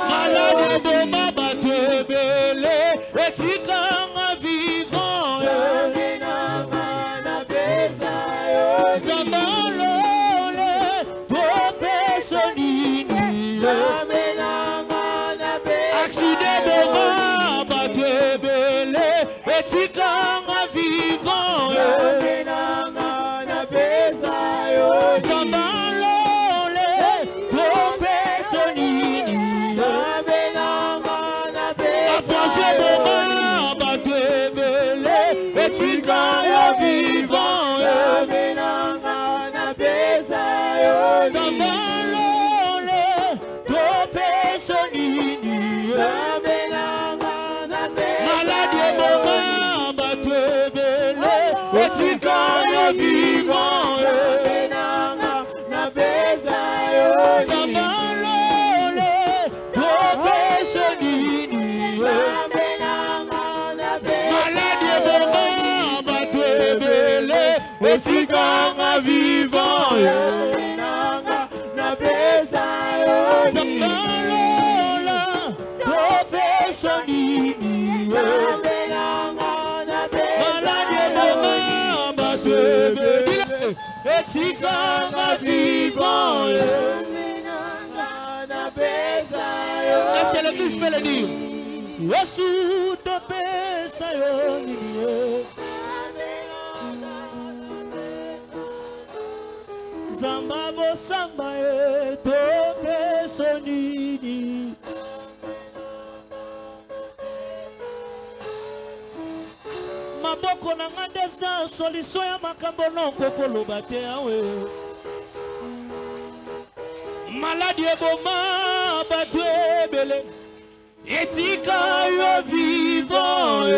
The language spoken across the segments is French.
Malade boma batebele etikanga vivant Zambalole popesonini accident boma batebele etikanga vivant Zambalole popesonini Etikanga vivant Zambalole topesonini Maladie mama batebele Etikanga vivant Zambalole topesonini Etikanga vivant Zambalola topesonini Malade mama batebele Etikanga vivant Est-ce que l'église peut le dire? Yesu topesa yoni Zamba bosamba topesonini Maboko na ngandesa solution ya makambo noko koloba te awe Maladi eboma batu ebele Etika yo vivant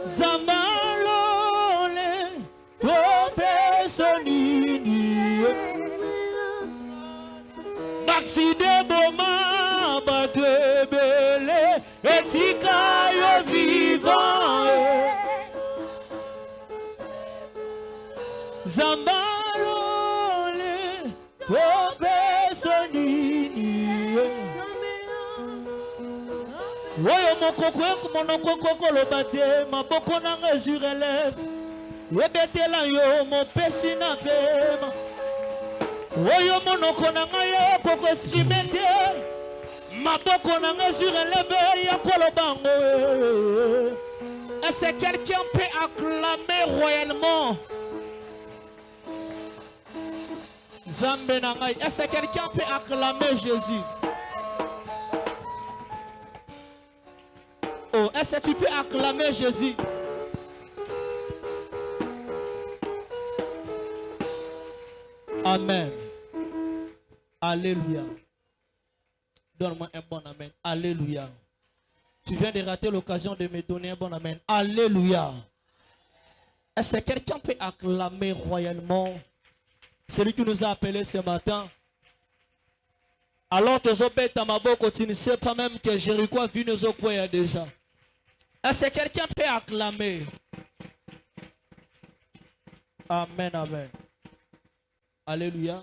Zambalole topesonini Maxi de boma batebele Etika yo vivant Zambalole topesonini Oyo mokoko monoko kokolo bate maboko nanga jurelève Yebetela yo mopesi na pema Oyo monoko nanga yo koko exprimete maboko nanga jurelève ya kolobango Est-ce que quelqu'un peut acclamer royalement Zambe nanga Est-ce que quelqu'un peut acclamer Jésus Oh, est-ce que tu peux acclamer Jésus? Amen. Alléluia. Donne-moi un bon amen. Alléluia. Tu viens de rater l'occasion de me donner un bon amen. Alléluia. Est-ce que quelqu'un peut acclamer royalement celui qui nous a appelés ce matin? Alors, tu ne sais pas même que Jéricho a vu nos oeufs déjà. Est-ce que quelqu'un peut acclamer? Amen, amen. Alléluia.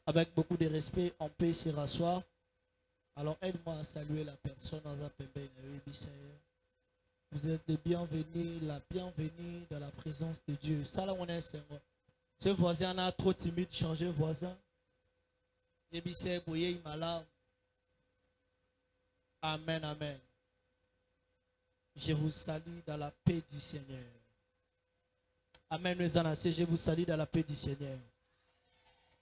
Avec beaucoup de respect, on peut se rasseoir. Alors, aide-moi à saluer la personne dans un peu. Vous êtes les bienvenus, la bienvenue dans la présence de Dieu. Salam, on est Seigneur. Ce voisin a trop timide, changez voisin. Amen, amen. Je vous salue dans la paix du Seigneur. Amen, mes amis, je vous salue dans la paix du Seigneur.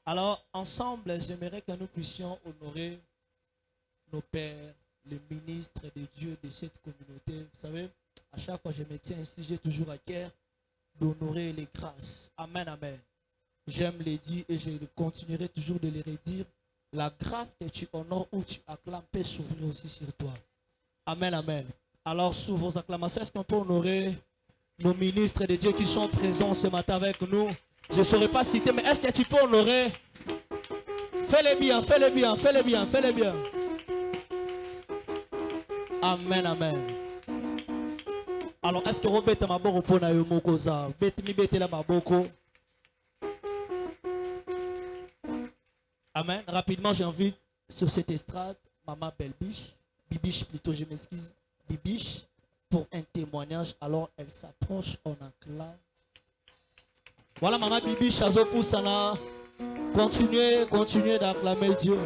Alors, ensemble, j'aimerais que nous puissions honorer nos pères, les ministres de Dieu de cette communauté. Vous savez, à chaque fois que je me tiens ici, j'ai toujours à cœur d'honorer les grâces. Amen, amen. J'aime les dire et je continuerai toujours de les redire. La grâce que tu honores ou tu acclames peut s'ouvrir aussi sur toi. Amen, amen. Alors, sous vos acclamations, est-ce qu'on peut honorer nos ministres de Dieu qui sont présents ce matin avec nous? Je ne saurais pas citer, mais est-ce que tu peux honorer? Fais-les bien, fais-les bien, fais-les bien, fais-les bien. Amen, amen. Alors, est-ce que Robert Maboko pona yo mokoza? Bet mi betela maboko. Amen. Rapidement, j'invite sur cette estrade Maman Belbiche, Bibiche plutôt, je m'excuse, Bibiche, pour un témoignage. Alors, elle s'approche, on acclame. Voilà, Maman Bibiche, Azo Poussana. Continuez d'acclamer Dieu.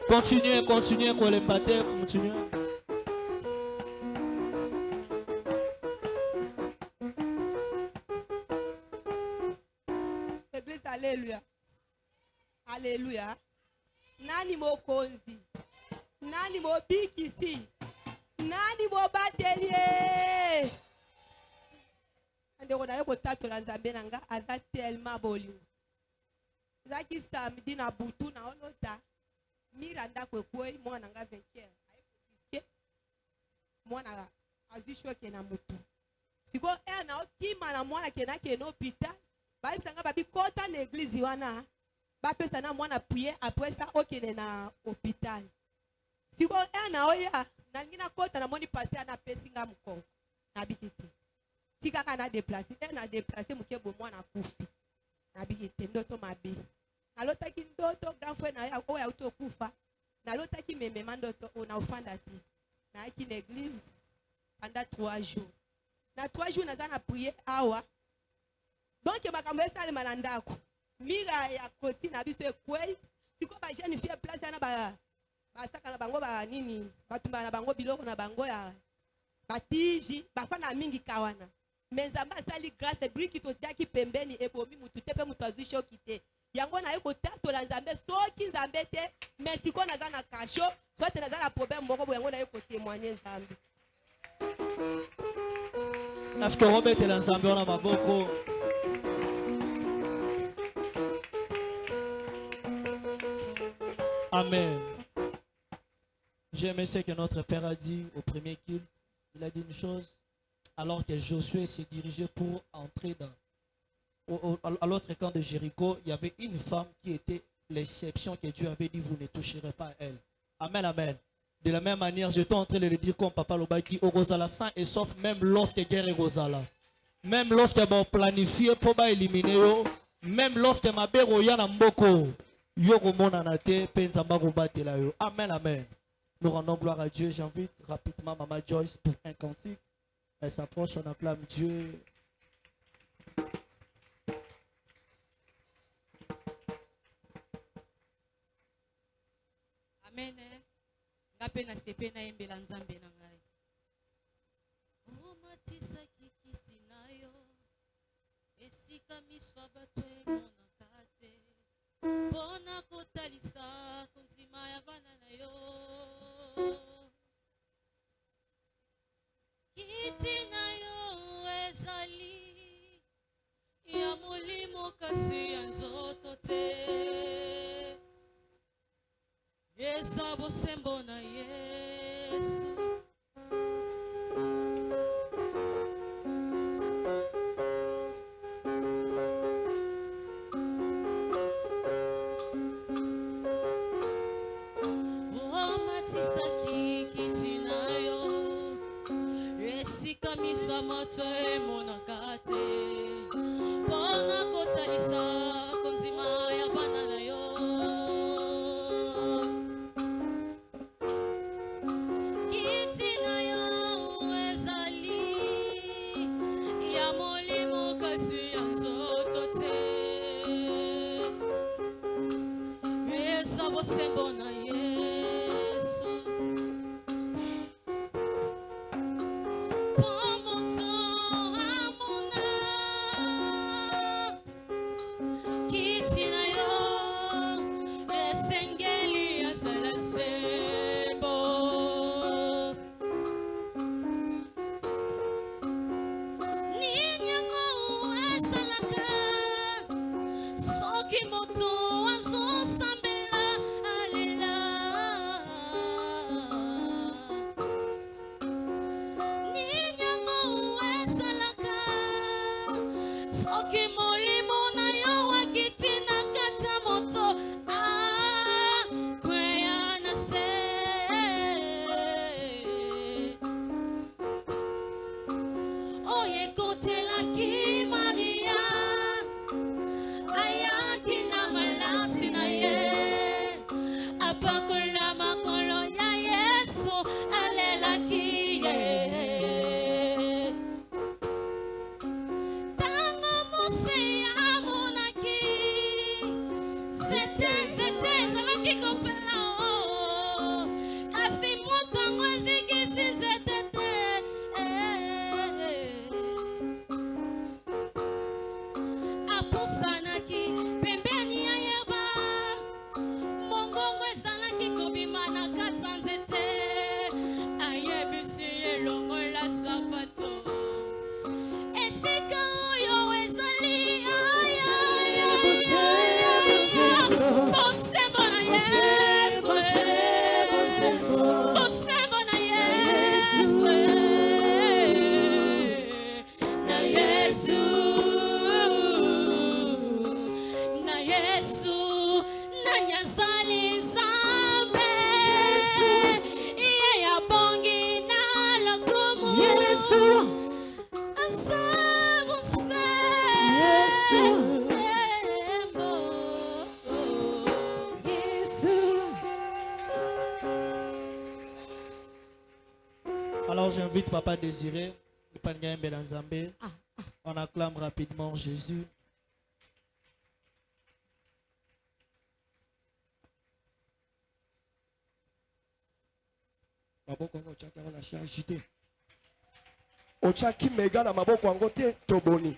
Continuez, Kolepate, continuez. Église, alléluia. Alléluia. Nani mo konzi. Nani mo bikisi. Nani mo batelier. Ande kona yoko tato la nzambe nanga aza tellement bolingo. Zaki samedi na butu na olota. Miranda kwekwe mwana nga 20h. Mwana azishwe kena mutu. Siko na okima na mwana kena kena hôpital. Ba isanga babi kota na église wana. Ba pesa na mwana prier après ça okene na hôpital. Siko na oya na ngina kota na moni pasteur na pesinga mukongo. Na bikiti. Tika kana déplacer, na déplacer mukebo mwana kufi. Na bikiti ndoto mabe. Nalotaki ndoto grand frère na ya oya utokufa. Nalotaki memema ndoto ona ofanda ti. Na ki na église pendant 3 jours. Na 3 jours naza na prier awa. Donc makambo esalema na ndako. Mira ya koti na biso ekwei. Siko ba jeune fille place na ba saka na bango ba nini? Batumba na bango biloko na bango ya batiji, bafana mingi kawana. Menzamba sali grâce briki to tiaki pembeni ebomi mutu tepe mutu azwisho kite. Yango na yeko tato la nzambe soki nzambe te, mais siko naza na kasho, soit naza na problème moko yango na yeko témoigner nzambe. Est-ce que Robert et l'ensemble on a maboko? Amen. J'aime ce que notre Père a dit au premier culte. Il a dit une chose. Alors que Josué s'est dirigé pour entrer à l'autre camp de Jéricho, il y avait une femme qui était l'exception que Dieu avait dit, vous ne toucherez pas à elle. Amen, amen. De la même manière, je suis en train de le dire comme Papa Lobaki, au Rosala saint et sauf même lorsque guerre est Rosala. Même lorsque bon planifié pour éliminer, même lorsque ma belle roya mboko, yo romona nate penzamba robate la yo. Amen, amen. Nous rendons gloire à Dieu. J'invite rapidement Maman Joyce pour un cantique. Elle s'approche, on acclame Dieu. Amen. Ngape na sepe na yembela nzambe na ngai. O matisa kikiti na yo. Esika miswa bato emonaka te. Pona kotalisa konzima ya bana na yo. Kiti na yo ezali ya molimo kasi ya nzoto te. Esa bosembo na Yesu. O matisa kikiti na yo. Esika misa macho emonaka te. Pona kotalisa konzima ya bana na yo. Sembo na Yesu. Pomoto amuna. Kisi na yo. Esengeli azala sembo. Ninyango esalaka. Soki moto azo sambela. bapusanaki pembeni ya yeba mongongo ezalaki kobima na kati ya nzete ayebisi ye longola sapato esika oyo ezali bosembo na Yesu bosembo na Yesu na Yesu na Yesu na nyazali Nzambe iye yabongi na lokumu Yesu asabu se Yesu Alors j'invite Papa Désiré, on acclame rapidement Jésus. Maboko yango chaka na charge te. Ochaki mega na maboko yango te toboni.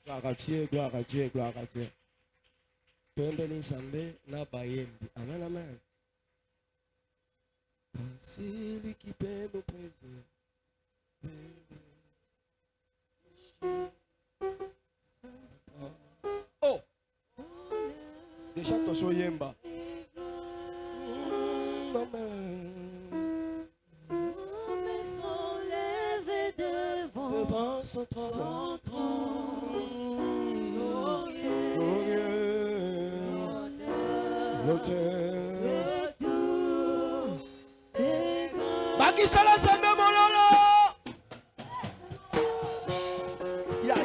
Gloire à Dieu, gloire à Dieu, gloire à Dieu. Pembe ni Nzambe na bayembi. Amen, amen. C'est lui qui peut nous préserver. Oh! Déjà tozo yemba. Homme s'enlève devant Son son trône. Bakisala Nzambe mololo. Ya.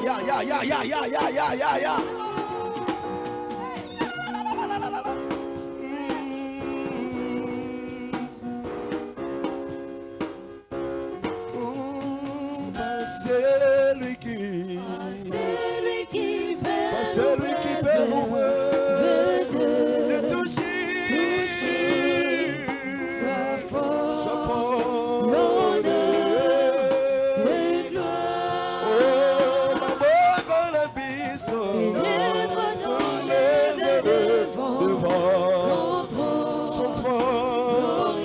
C'est lui qui peut ouvrir de toucher. Sois fort. Oh, ma boca la biso. Devant son trône.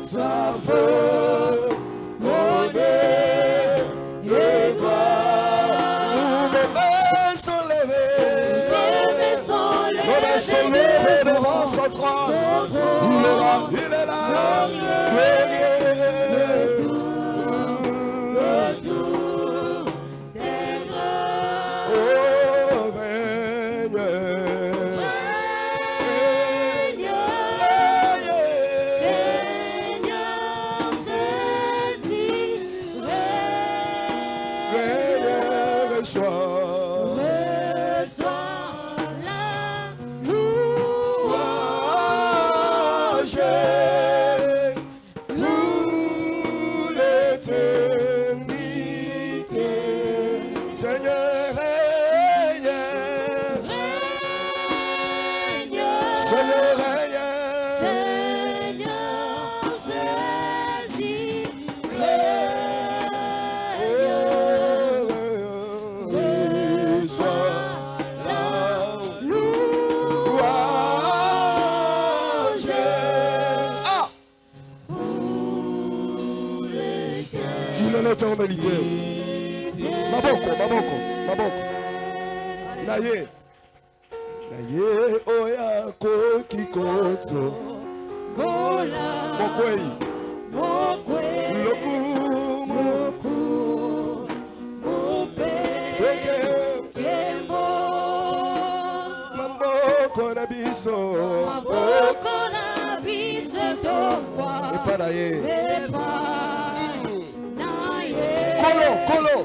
Sa force, honneur et gloire. Nos mains sont levées devant son trône. Il est là, Maboko. Naye oya koki koto. Mokwei. Lokumu. Maboko na biso. Epanaye. Kolo.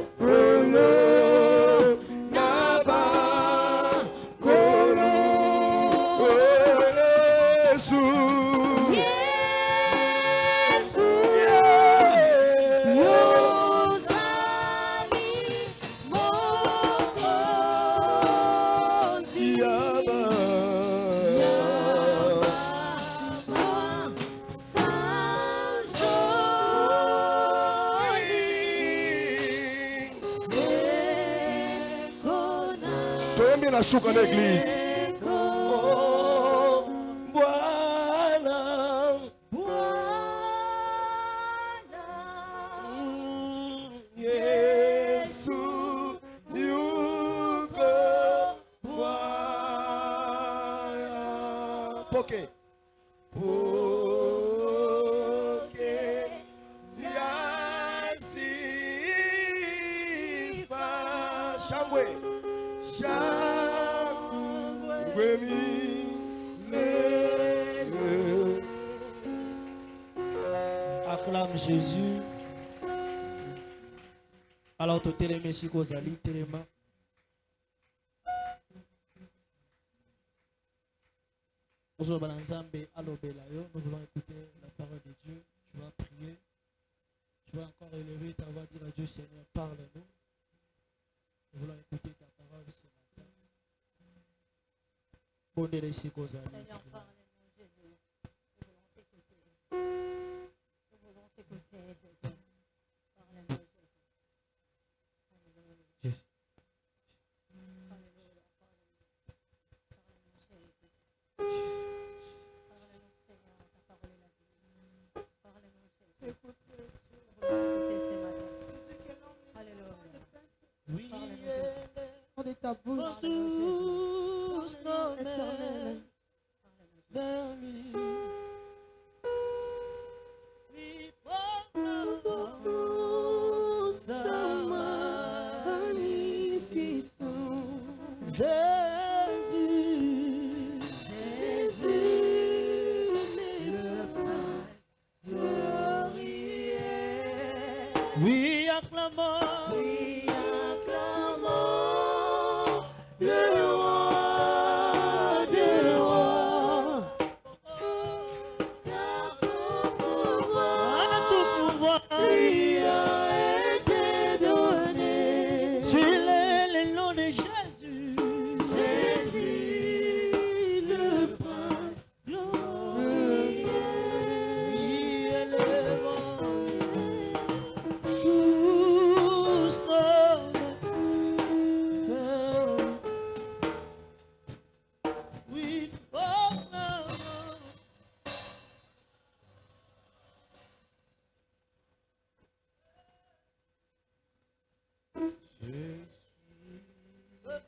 Mwambie nashuka l'église. Oh, Bwana. Yesu yuko Bwana. Poke. Poke ya sifa. Shangwe. Shangwe milele. Acclame Jésus. Alors, tu t'es remis si Kozali, t'es remis. Nous voulons écouter la parole de Dieu. Tu vas prier. Tu vas encore élever ta voix, dire à Dieu, Seigneur, parle-nous. Nous voulons écouter ta parole ce matin. Bonne ici Kozali. Seigneur, parle-nous, Jésus. Nous voulons t'écouter. Nous voulons t'écouter, Jésus. Parle-nous, Jésus. Alléluia. Jésus. Alléluia. Parle-nous, Jésus. Jésus. Parle-nous, Seigneur. Ta parole est la vie. Parle-nous, Jésus. Nous voulons t'écouter ce matin. Alléluia. Oui, Parle-nous, Jésus. de ta bouche. pour tous nos mains vers lui. Oui, pour sa magnificence. Jésus, Jésus, le prince glorieux. Oui, acclamons. Oui, acclamons le roi des rois. Car tout pouvoir lui a été donné. Sur le nom de Jésus, Jésus, le prince glorieux. Oui, élevons tous nos mains. Oui, proclamons.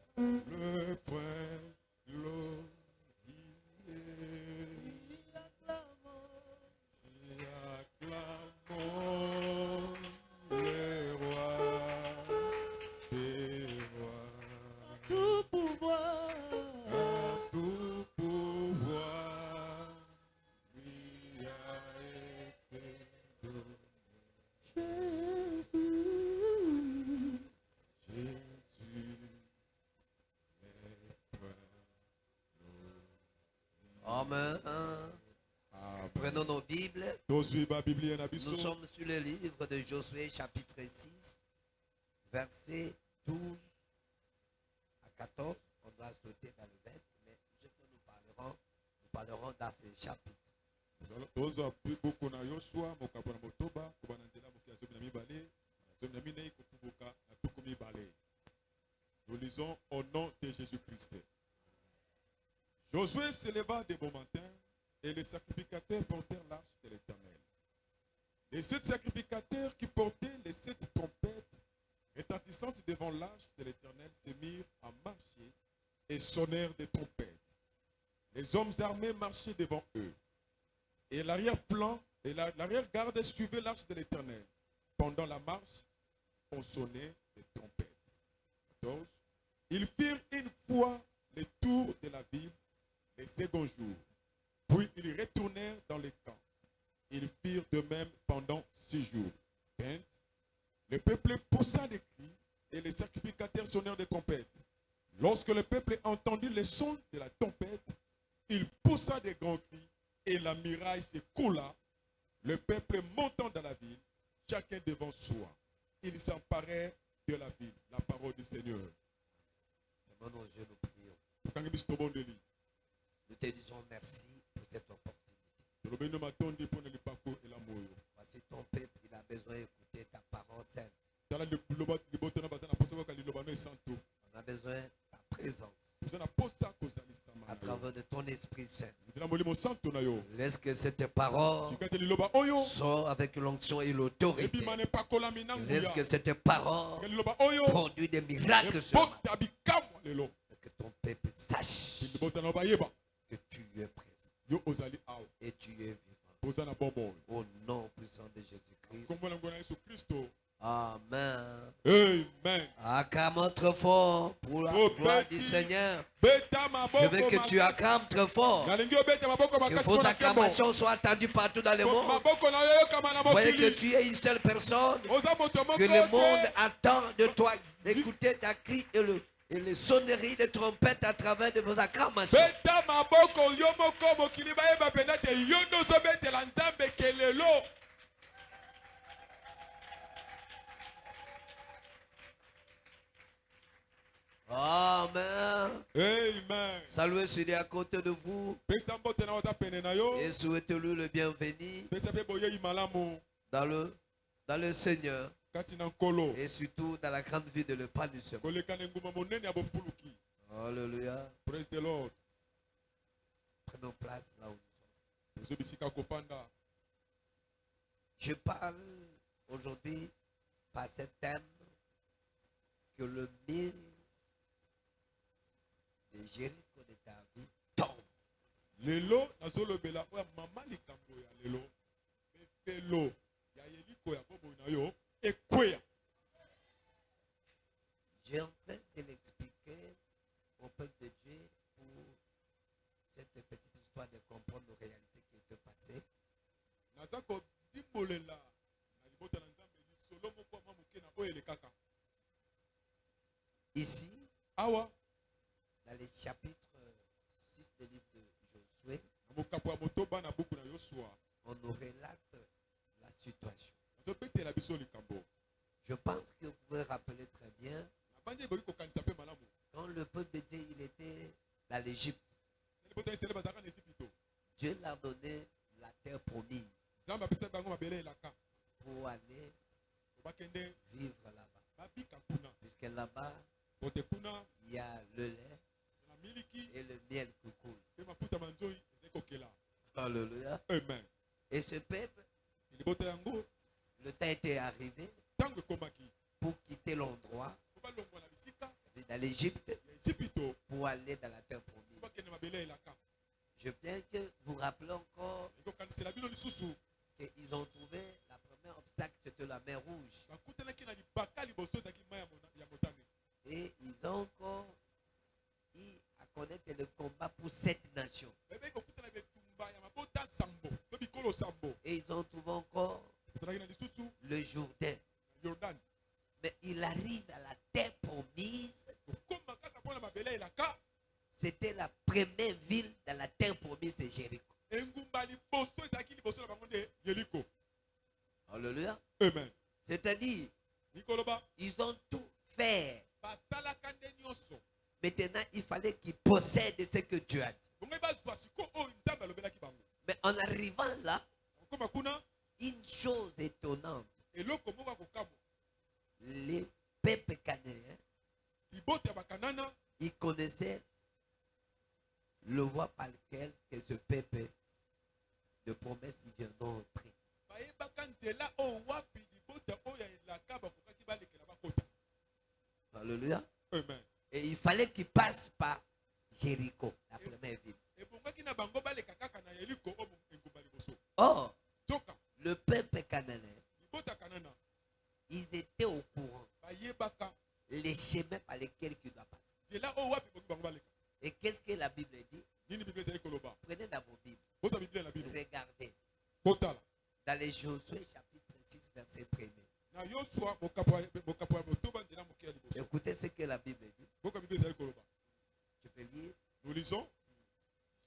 Le prince glorieux, et acclamons les rois des rois. Tout pouvoir, Car tout pouvoir lui a été donné. Jésus. Jésus est prince. Amen. Prenons nos Bibles. Tozwi ba Biblia na biso. Nous sommes sur le livre de Josué, chapitre 6, versets 12 à 14. On doit sauter dans le 20, mais ce que nous parlerons dans ce chapitre. Tozwa buku na Yoshua mokapo na motoba kuba na nzela mokia zomi na mibale zomi na minei kokubuka na tuku mibale. Nous lisons au nom de Jésus-Christ. Josué se leva de bon matin et les sacrificateurs portèrent l'arche de l'Éternel. Les 7 sacrificateurs qui portaient les 7 trompettes retentissantes devant l'arche de l'Éternel se mirent à marcher et sonnèrent des trompettes. Les hommes armés marchaient devant eux. Et l'arrière-plan et l'arrière-garde suivaient l'arche de l'Éternel. Pendant la marche, on sonnait des trompettes. 14. Ils firent une fois le tour de la ville le second jour. Puis ils retournèrent dans les camps. Ils firent de même pendant 6 jours. 20. Le peuple poussa des cris et les sacrificateurs sonnèrent des trompettes. Lorsque le peuple entendit le son de la trompette, il poussa des grands cris et la muraille s'écoula. Le peuple montant dans la ville, chacun devant soi. Ils s'emparèrent de la ville. La parole du Seigneur. Devant nos yeux, nous prions. Nous te disons merci pour cette opportunité. Voici ton peuple, il a besoin d'écouter ta parole sainte. On a besoin de ta présence. à travers de ton Esprit Saint. nzela molimo santo na yo Laisse que cette parole tika ete liloba oyo soit avec l'onction et l'autorité. ebima na epakolami na Laisse nguya que cette parole tika liloba oyo produise des miracles sur moi. ebota bikamwa lelo Et que ton peuple sache libota na bayeba que tu es présent yo ozali awa et tu es vivant. oza na bomoi Au nom puissant de Jésus-Christ. kombo na ngo na yesu kristo Amen. amen Acclame très fort pour la Oh, gloire du Betty. Seigneur. beta maboko Je veux que tu acclames très fort. nalingi obeta maboko Que makasi vos mpona nkembo acclamations soient entendues partout dans le monde. maboko na yo eyokama na Vous voyez que mokili tu es une seule personne. oza moto moko Que le monde te attend de toi d'écouter ta cri et les sonneries de trompette à travers de vos acclamations. beta maboko yo moko mokili bayeba mpenza te yo nde ozobetela nzambe kelelo Amen. amen Saluez celui à côté de vous pesa mbote na oza pene na yo et souhaitez-lui le bienvenu pesa mpe boyei malamu dans le Seigneur kati na nkolo et surtout dans la grande vie de l'épanouissement. koleka na engumba monene ya bofuluki Alléluia. praise the lord Prenons place là où nous sommes. ozo bisika kofanda Je parle aujourd'hui par ce thème que le mur de Jéricho de ta vie tombe. lelo nazolobela oyo mama likambo ya lelo efelo ya yeliko ya bomoi na yo ekweya J'ai en train de l'expliquer au peuple de Dieu pour cette petite histoire de comprendre nos réalités qui étaient passées. naza kodimbolela na libota na nzambe lisolo moko mwa moke na oyo elekaka Ici, awa dans les chapitres 6 du livre de Josué, na mokapo ya motoba na buku na yosua on nous relate la situation. nazobetela biso likambo Je pense que vous pouvez rappeler très bien na bandi eboki kokanisa mpe malamu quand le peuple de Dieu il était dans l'Égypte. na libota ya isele bazalaka na esipito Dieu leur donnait la terre promise nzambe apesaki bango mabele elaka pour aller po bakende vivre là-bas. babika kuna Puisque là-bas, pote kuna il y a le lait na miliki et le miel qui coule. mpe mafuta manzoi ezali kokela Alléluia. amen Et ce peuple, libota yango le temps était arrivé ntango ekomaki pour quitter l'endroit po balongwa na bisika dans l'Égypte ya esipito pour aller dans la terre po promise. bakende mabele elaka Je veux bien que vous rappelez encore ekokanisela bino lisusu qu'ils ont trouvé la première obstacle, c'était la mer Rouge. bakutanaki na libaka liboso ezalaki mai ya motane Et ils ont encore eu à connaître le combat pour cette nation. babeki kokutana bitumba ya mabota sambo to bikolo sambo Et ils ont trouvé encore okutanaki na lisusu le Jourdain. jordan Mais il arrive à la terre promise. kokoma kaka mpona mabele elaka C'était la première ville dans la terre promise de Jéricho. engumba liboso ezalaki liboso na bango nde yeliko Alléluia. amen C'est-à-dire, nikoloba ils ont tout fait. basalaka nde nyonso Maintenant, il fallait qu'ils possèdent ce que Dieu a dit. bongai bazwa siko oyo nzambe alobelaki bango Mais en arrivant là, okoma kuna une chose étonnante, eloko moko ya kokamwa les peuples cananéens, libota ya bakanana ils connaissaient le voie par lequel que ce peuple de promesse il vient d'entrer. bayebaka nzela oyo wapi libota oyo ya elaka bakokaki balekela bakota Alléluia. amen Et il fallait qu'ils passent par Jéricho, la première ville. ebongaki na bango baleka kaka na yeliko oyo engumba liboso Or, zoka le peuple cananéen, libota ya kanana ils étaient au courant bayebaka les chemins par lesquels ils doivent passer. nzela oyo wapi bongi bango baleka Et qu'est-ce que la Bible dit? nini bible ezali koloba Prenez dans vos Bibles, bota biblia na bino regardez. botala Dans les Josué chapitre 6, verset 1er. na yosua mokapo ya motoba nzela moke ya liboso Écoutez ce que la Bible dit. boka biblia ezali koloba Tu peux lire. nous lisons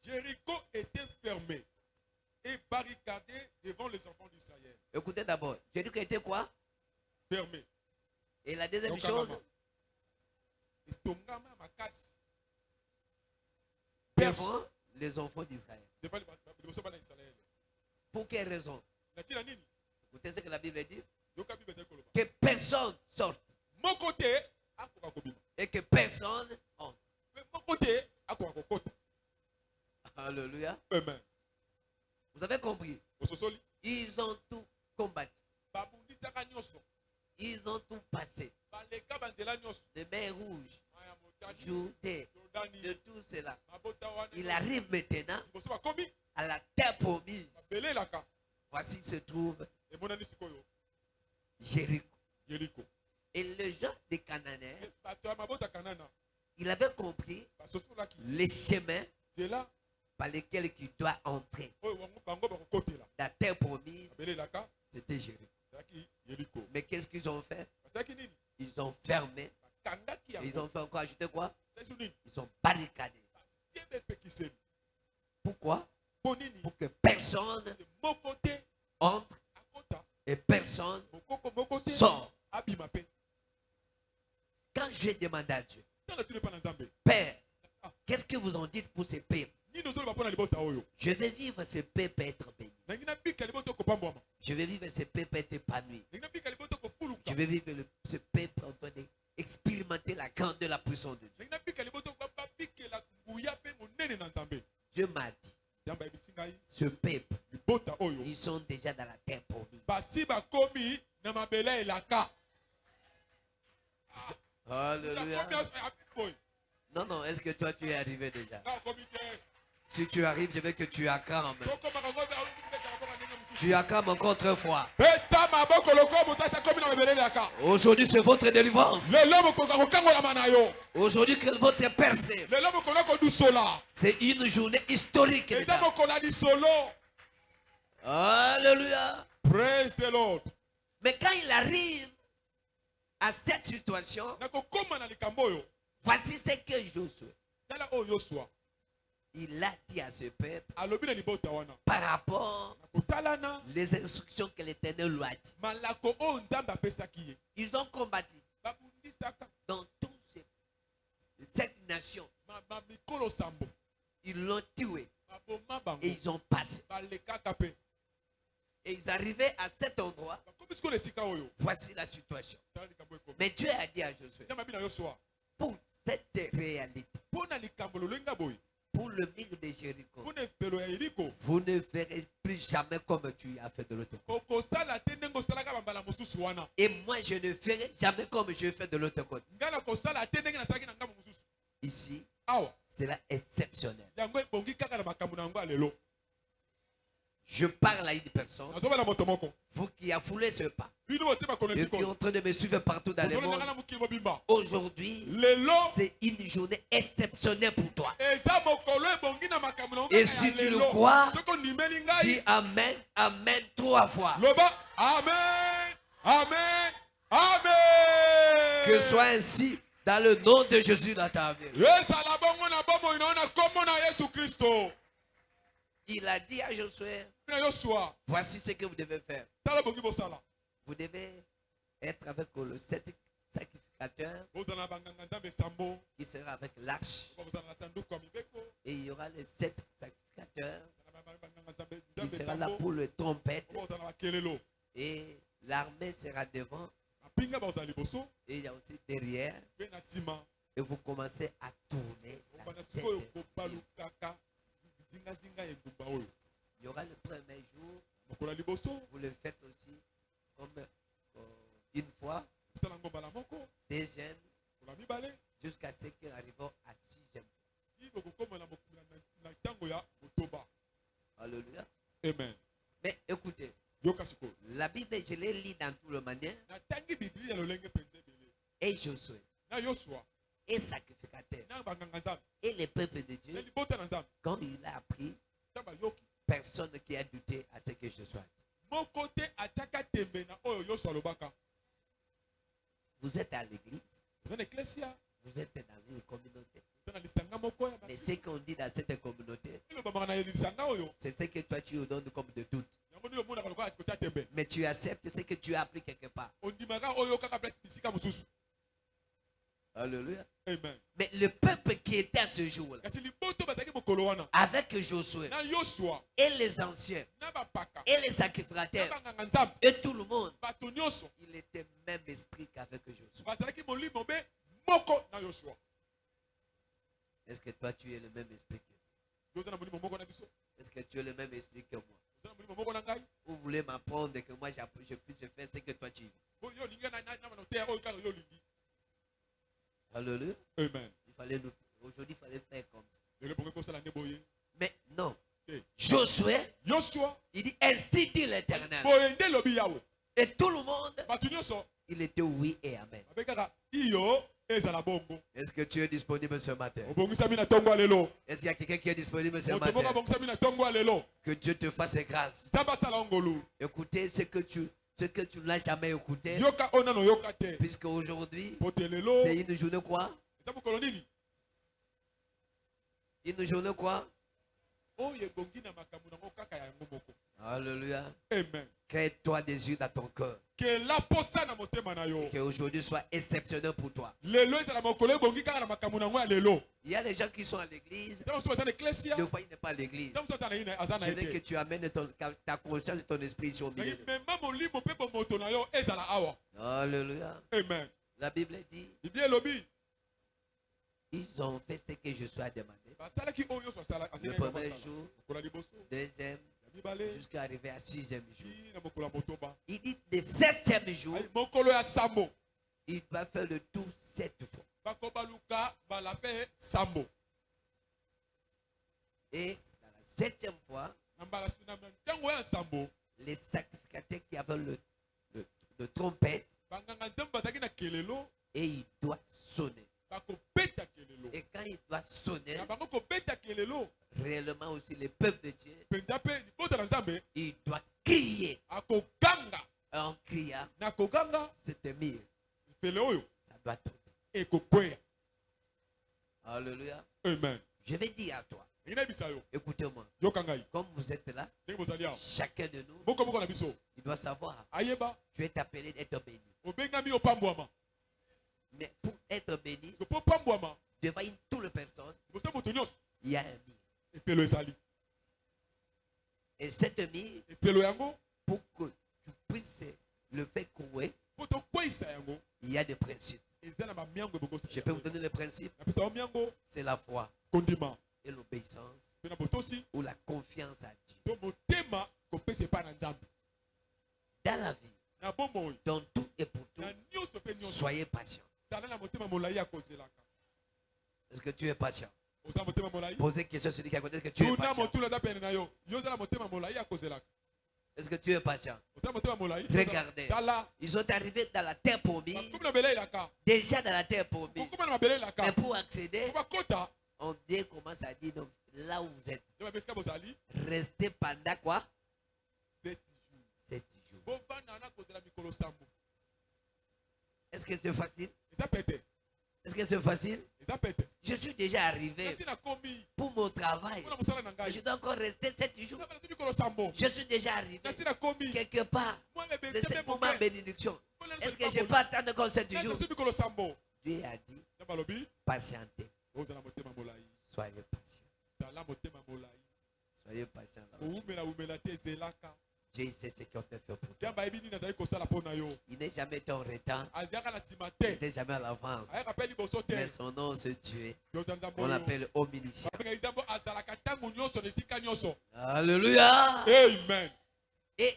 Jéricho était fermé et barricadé devant les enfants d'Israël Écoutez d'abord. Jéricho était quoi? fermé Et la deuxième Donc, chose, etongama makasi devant les enfants d'Israël. devant liboso bana Israël Pour quelle raison? na ntina nini Écoutez ce que la Bible dit. yoka bible ezali koloba Que personne sorte moko te akoka kobima et que personne entre. mpe moko te Alléluia. Amen. Vous avez compris? Ososoli. Ils ont tout combattu. Babundisaka nyonso. Ils ont tout passé. Baleka banzela nyonso. De mer rouge, Maya motani. Jourdain, Yordani. de tout cela. Mabota wana. Il arrive maintenant Liboso bakomi. à la terre promise. Babelelaka. Voici se trouve Emonani sikoyo. Jéricho. Yeriko. Et le gens des Cananéens, Bato ya mabota kanana. il avait compris Basosolaki. les chemins Zela. par lesquels il doit entrer. Oyo bango bakokotela. La terre promise, Babelelaka. c'était Jéricho. Zaki Yeriko. Mais qu'est-ce qu'ils ont fait? Basaki nini? Ils ont fermé. Bakangaki yango. Ils ont fait encore ajouter quoi? Saisu nini? Ils ont barricadé. Tiebe pekiseni. Pourquoi? Ponini. Pour que personne De mon côté. entre Akota. et personne Mokoko mokote. sort. Abima pe. Quand j'ai demandé à Dieu, Tala tu n'es pas dans Zambé. Père, qu'est-ce que vous en dites pour ces peuples? Ni nous sommes pas dans les bottes à oyo. Je vais vivre ce peuple être béni. Nangina bika les bottes ko pamboma. Je vais vivre ce peuple être épanoui. Nangina bika les bottes ko fuluka. Je vais vivre ce peuple en train d'expérimenter la grandeur de la puissance de Dieu. Nangina bika les bottes ko ba bike la nguya pe monene na Zambé. Dieu m'a dit, Zamba ebisingai. ce peuple, Les bottes à oyo. ils sont déjà dans la terre promise. Basi ba komi na mabela elaka. Alléluia. Boy. Non, non, est-ce que toi tu es arrivé déjà? Na komite. Si tu arrives, je veux que tu acclames. Soko makango ba Tu acclames encore 3 fois. Beta maboko loko mutasa komi na mabela elaka. Aujourd'hui, c'est votre délivrance. Le lobo ko kango la manayo. Aujourd'hui, que votre percée. Le lobo ko loko du sola. C'est une journée historique. les Eza gars. moko la di solo. Alléluia. Praise the Lord. Mais quand il arrive à cette situation, Nako koma na likambo oyo. voici ce que Josué, Tala oyo swa. il a dit à ce peuple Alobi na libota wana. par rapport Nakotalana les instructions que l'Éternel lui a dit. malako oyo Nzambe apesaki ye. Ils ont combattu Babundisaka dans cette nation. mikolo sambo. Ils l'ont tué Baboma bango. et ils ont passé. Balekaka pe. Et ils arrivaient à cet endroit. Bakomi sikoyo esika oyo. Voici la situation. Tala likambo ekomi. Mais Dieu a dit à Josué, Nzambe abi na yo swa. pour cette réalité, Pona likambo lolenga boy. pour le mur de Jéricho, Pona efelo ya Yeriko. vous ne ferez plus jamais comme tu as fait de l'autre côté. Okosala te ndenge osalaka bambala mosusu wana. Et moi, je ne ferai jamais comme je fais de l'autre côté. Nga nakosala te ndenge nasalaki na ngambo mosusu. Ici, Awa. c'est là exceptionnel. Yango ebongi kaka na makambo na yango alelo. Je parle à une personne, Nazobala moto moko. vous qui a foulé ce pas, Bino bote bakono et qui est sikoyo. en train de me suivre partout dans le Ozolenda monde. na mukili mobimba. Aujourd'hui, Lelo. c'est une journée exceptionnelle pour toi. Eza mokolo ebongi na makambo na yango Et kaka si ya tu le lelo. crois, Soko ndimeli dis ngai. Amen, Amen 3 fois. Loba. Amen. Amen. Amen. Que soit ainsi dans le nom de Jésus dans ta vie. Ezala bongo na bomo inaona kombo na Yesu Kristo. Il a dit à Josué, Na Yosua. voici ce que vous devez faire. Tala bongi bosala. Vous devez être avec le sacrificateur Bozala banganga Nzambe sambo. qui sera avec l'arche. Bozala na sanduku ya mibeko. Et il y aura les 7 sacrificateurs Banganga Nzambe qui Nzambe sera là sambo. pour le trompette. Bozala na kelelo. Et l'armée sera devant. Apinga bozala liboso. Et il y a aussi derrière. Pe na sima. Et vous commencez à tourner la Bana tête. sikoyo kobalukaka. Zinga zinga engumba oyo. Il y aura le premier jour. Mokolo ya liboso. Vous le faites aussi comme une fois. Bozala ngomba la moko. Deuxième. Kola mibale. Jusqu'à ce qu'ils arrivent à 6e. Ti bokokoma na mokolo na tango ya botoba. Alléluia. Amen. Mais écoutez, Yoka sikoyo. la Bible, je l'ai lu dans tout le manière. Na tangi Biblia lolenge penze bele. Et Josué, Na Yosua. et sacrificateur, Na banganga Nzambe. et le peuple de Na Dieu, libota na Nzambe. quand il a appris, Taba yoki. personne qui a douté à ce que Josué a dit. Moko te ataka tembe na oyo Yosua lobaka. Vous êtes à l'église, Vous êtes ecclesia. vous êtes dans une communauté. Vous êtes na lisanga moko ya Mais ba. ce qu'on dit dans cette communauté, Elo bamaka na lisanga oyo. c'est ce que toi tu donnes comme de doute. Yango nilo mona kaloka atikotia tembe. Mais tu acceptes ce que tu as appris quelque part. Ondimaka oyo kaka place bisika mususu. Alléluia. Amen. Mais le peuple qui était à ce jour-là, Kasi liboto bazaki mokolo wana. avec Josué Na Yosua. et les anciens Na bapaka. et les Na sacrificateurs banganga Nzambe. et tout le monde, Bato nyonso. il était même esprit qu'avec Josué. Bazalaki molimo be moko na Yosua. Est-ce que toi tu es le même esprit que lui? toza na molimo moko na biso Est-ce que tu as le même esprit que moi? toza na molimo moko na ngai Vous voulez m'apprendre que moi je puisse faire ce que toi tu veux? yo olingi na na te oyo kaka yo olingi. Alléluia. Amen. Aujourd'hui, il fallait faire comme ça. lelo bongo kosala nde boye Mais non. Eh. Josué, Yoshua il dit, ainsi dit l'Éternel. boye nde lobi yawe Et tout le monde, bato nyonso il était oui et amen. babe kaka iyo ezala bongo. Est-ce que tu es disponible ce matin? Obongisami na tongo ya lelo Est-ce qu'il y a quelqu'un qui est disponible ce moto moko matin? abongisami na tongo ya lelo Que Dieu te fasse grâce. nzambe asala ngolu Écoutez ce que tu n'as jamais écouté. yoka oyo nano yoka te Puisque aujourd'hui, po te lelo c'est une journée quoi? eza mokolo nini Une journée quoi? oyo ebongi na makambo nango kaka ya yango moko. Alléluia. Amen. Crée-toi des yeux dans ton cœur. ke laposa na motema na yo Que aujourd'hui soit exceptionnel pour toi. lelo ezala mokolo ebongi kaka na makambo nango ya lelo. Il y a des gens qui sont à l'église. nzambe mosusu aza na eklesia Des fois, il n'est pas à l'église. nzambe mosusu aza na Je ye veux que te tu amènes ta conscience et ton esprit ici au milieu. mema molimo mpe bomoto na yo ezala awa. Alléluia. Amen. La Bible dit, biblia elobi ils ont fait ce que Josué a demandé. basalaki oyo nyonso Le premier jour, mokolo ya liboso deuxième, ya mibale jusqu'à arriver à sixième jour. ti na mokolo ya motoba Il dit, le septième jour, Ai, mokolo ya sambo il va faire le tour 7 fois. bakobaluka bala mpe sambo Et dans la septième fois, na ntango ya sambo les sacrificateurs qui avaient le trompette, banganga nzambe bazalaki na kelelo et il doit sonner. bakobeta kelelo Et quand il doit sonner, na bango kobeta kelelo réellement aussi le peuple de Dieu, mpenza mpe libota na nzambe il doit crier. akoganga En criant, na koganga cette mire, fele oyo ça doit tomber. ekokweya. Alléluia. Amen. Je vais dire à toi, ndenge nayebisa yo écoutez-moi, yoka ngai comme vous êtes là, ndenge bozali awa chacun de nous, moko moko na biso il doit savoir, ayeba tu es appelé d'être béni. obengami opambwama Mais pour être béni, mpo opambwama devant toute les personnes, bosa moto nyonso il y a un mire. efelo ezali Et cette mire, efelo yango pour que tu puisses le faire courir, mpo tokweyisa yango il y a des principes. eza na bamiango ebongo Je peux vous donner le principe, napesa yo miango c'est la foi kondima et l'obéissance mpe na botosi ou la confiance à Dieu. to motema kopesa epai na nzambe Dans la vie, na bomoi dans tout et pour tout, na nyonso mpe nyonso soyez patient. zala na motema molai ya kozelaka. Est-ce que tu es patient? oza motema molai Posez une question sur celui qui a côté. Est-ce que tu es tuna patient? motula aza pene na yo yo oza na motema molai ya kozelaka. Est-ce que tu es patient? oza na motema molai Regardez. tala Ils sont arrivés dans la terre promise, bakomi na bele elaka déjà dans la terre promise. kokoma na mabele Mais elaka pour accéder, po bakota on Dieu commence à dire, donc, là où vous êtes, nde babesika bozali restez pendant quoi? 7 jours 7 jours. bovanda na kozela mikolo sambo. Est-ce que c'est facile? eza pete Est-ce que c'est facile? eza pete Je suis déjà arrivé kasi nakomi pour mon travail. mpona mosala na Et ngai je dois encore rester 7 jours. nazali mikolo sambo Je suis déjà arrivé kasi nakomi quelque part. mwana Laissez pour ma ebende bénédiction. Est-ce que je peux attendre encore 7 jours? nazali mikolo sambo. Dieu a dit, nzambe alobi patientez. ozala motema molai Soyez patient. zala motema molai Soyez patient. kowumela te ezelaka. Dieu sait ce qu'on te fait pour toi. nzambe ayebi nini azali kosala mpo na yo Il n'est jamais été en retard. aziaka na nsima Il te n'est jamais à l'avance. ayaka mpe liboso te Mais son nom, c'est Dieu. yoza nzambe On oyo l'appelle omniscient. babengaki nzambe azalaka ntango nyonso na esika nyonso. Alléluia. Amen. Et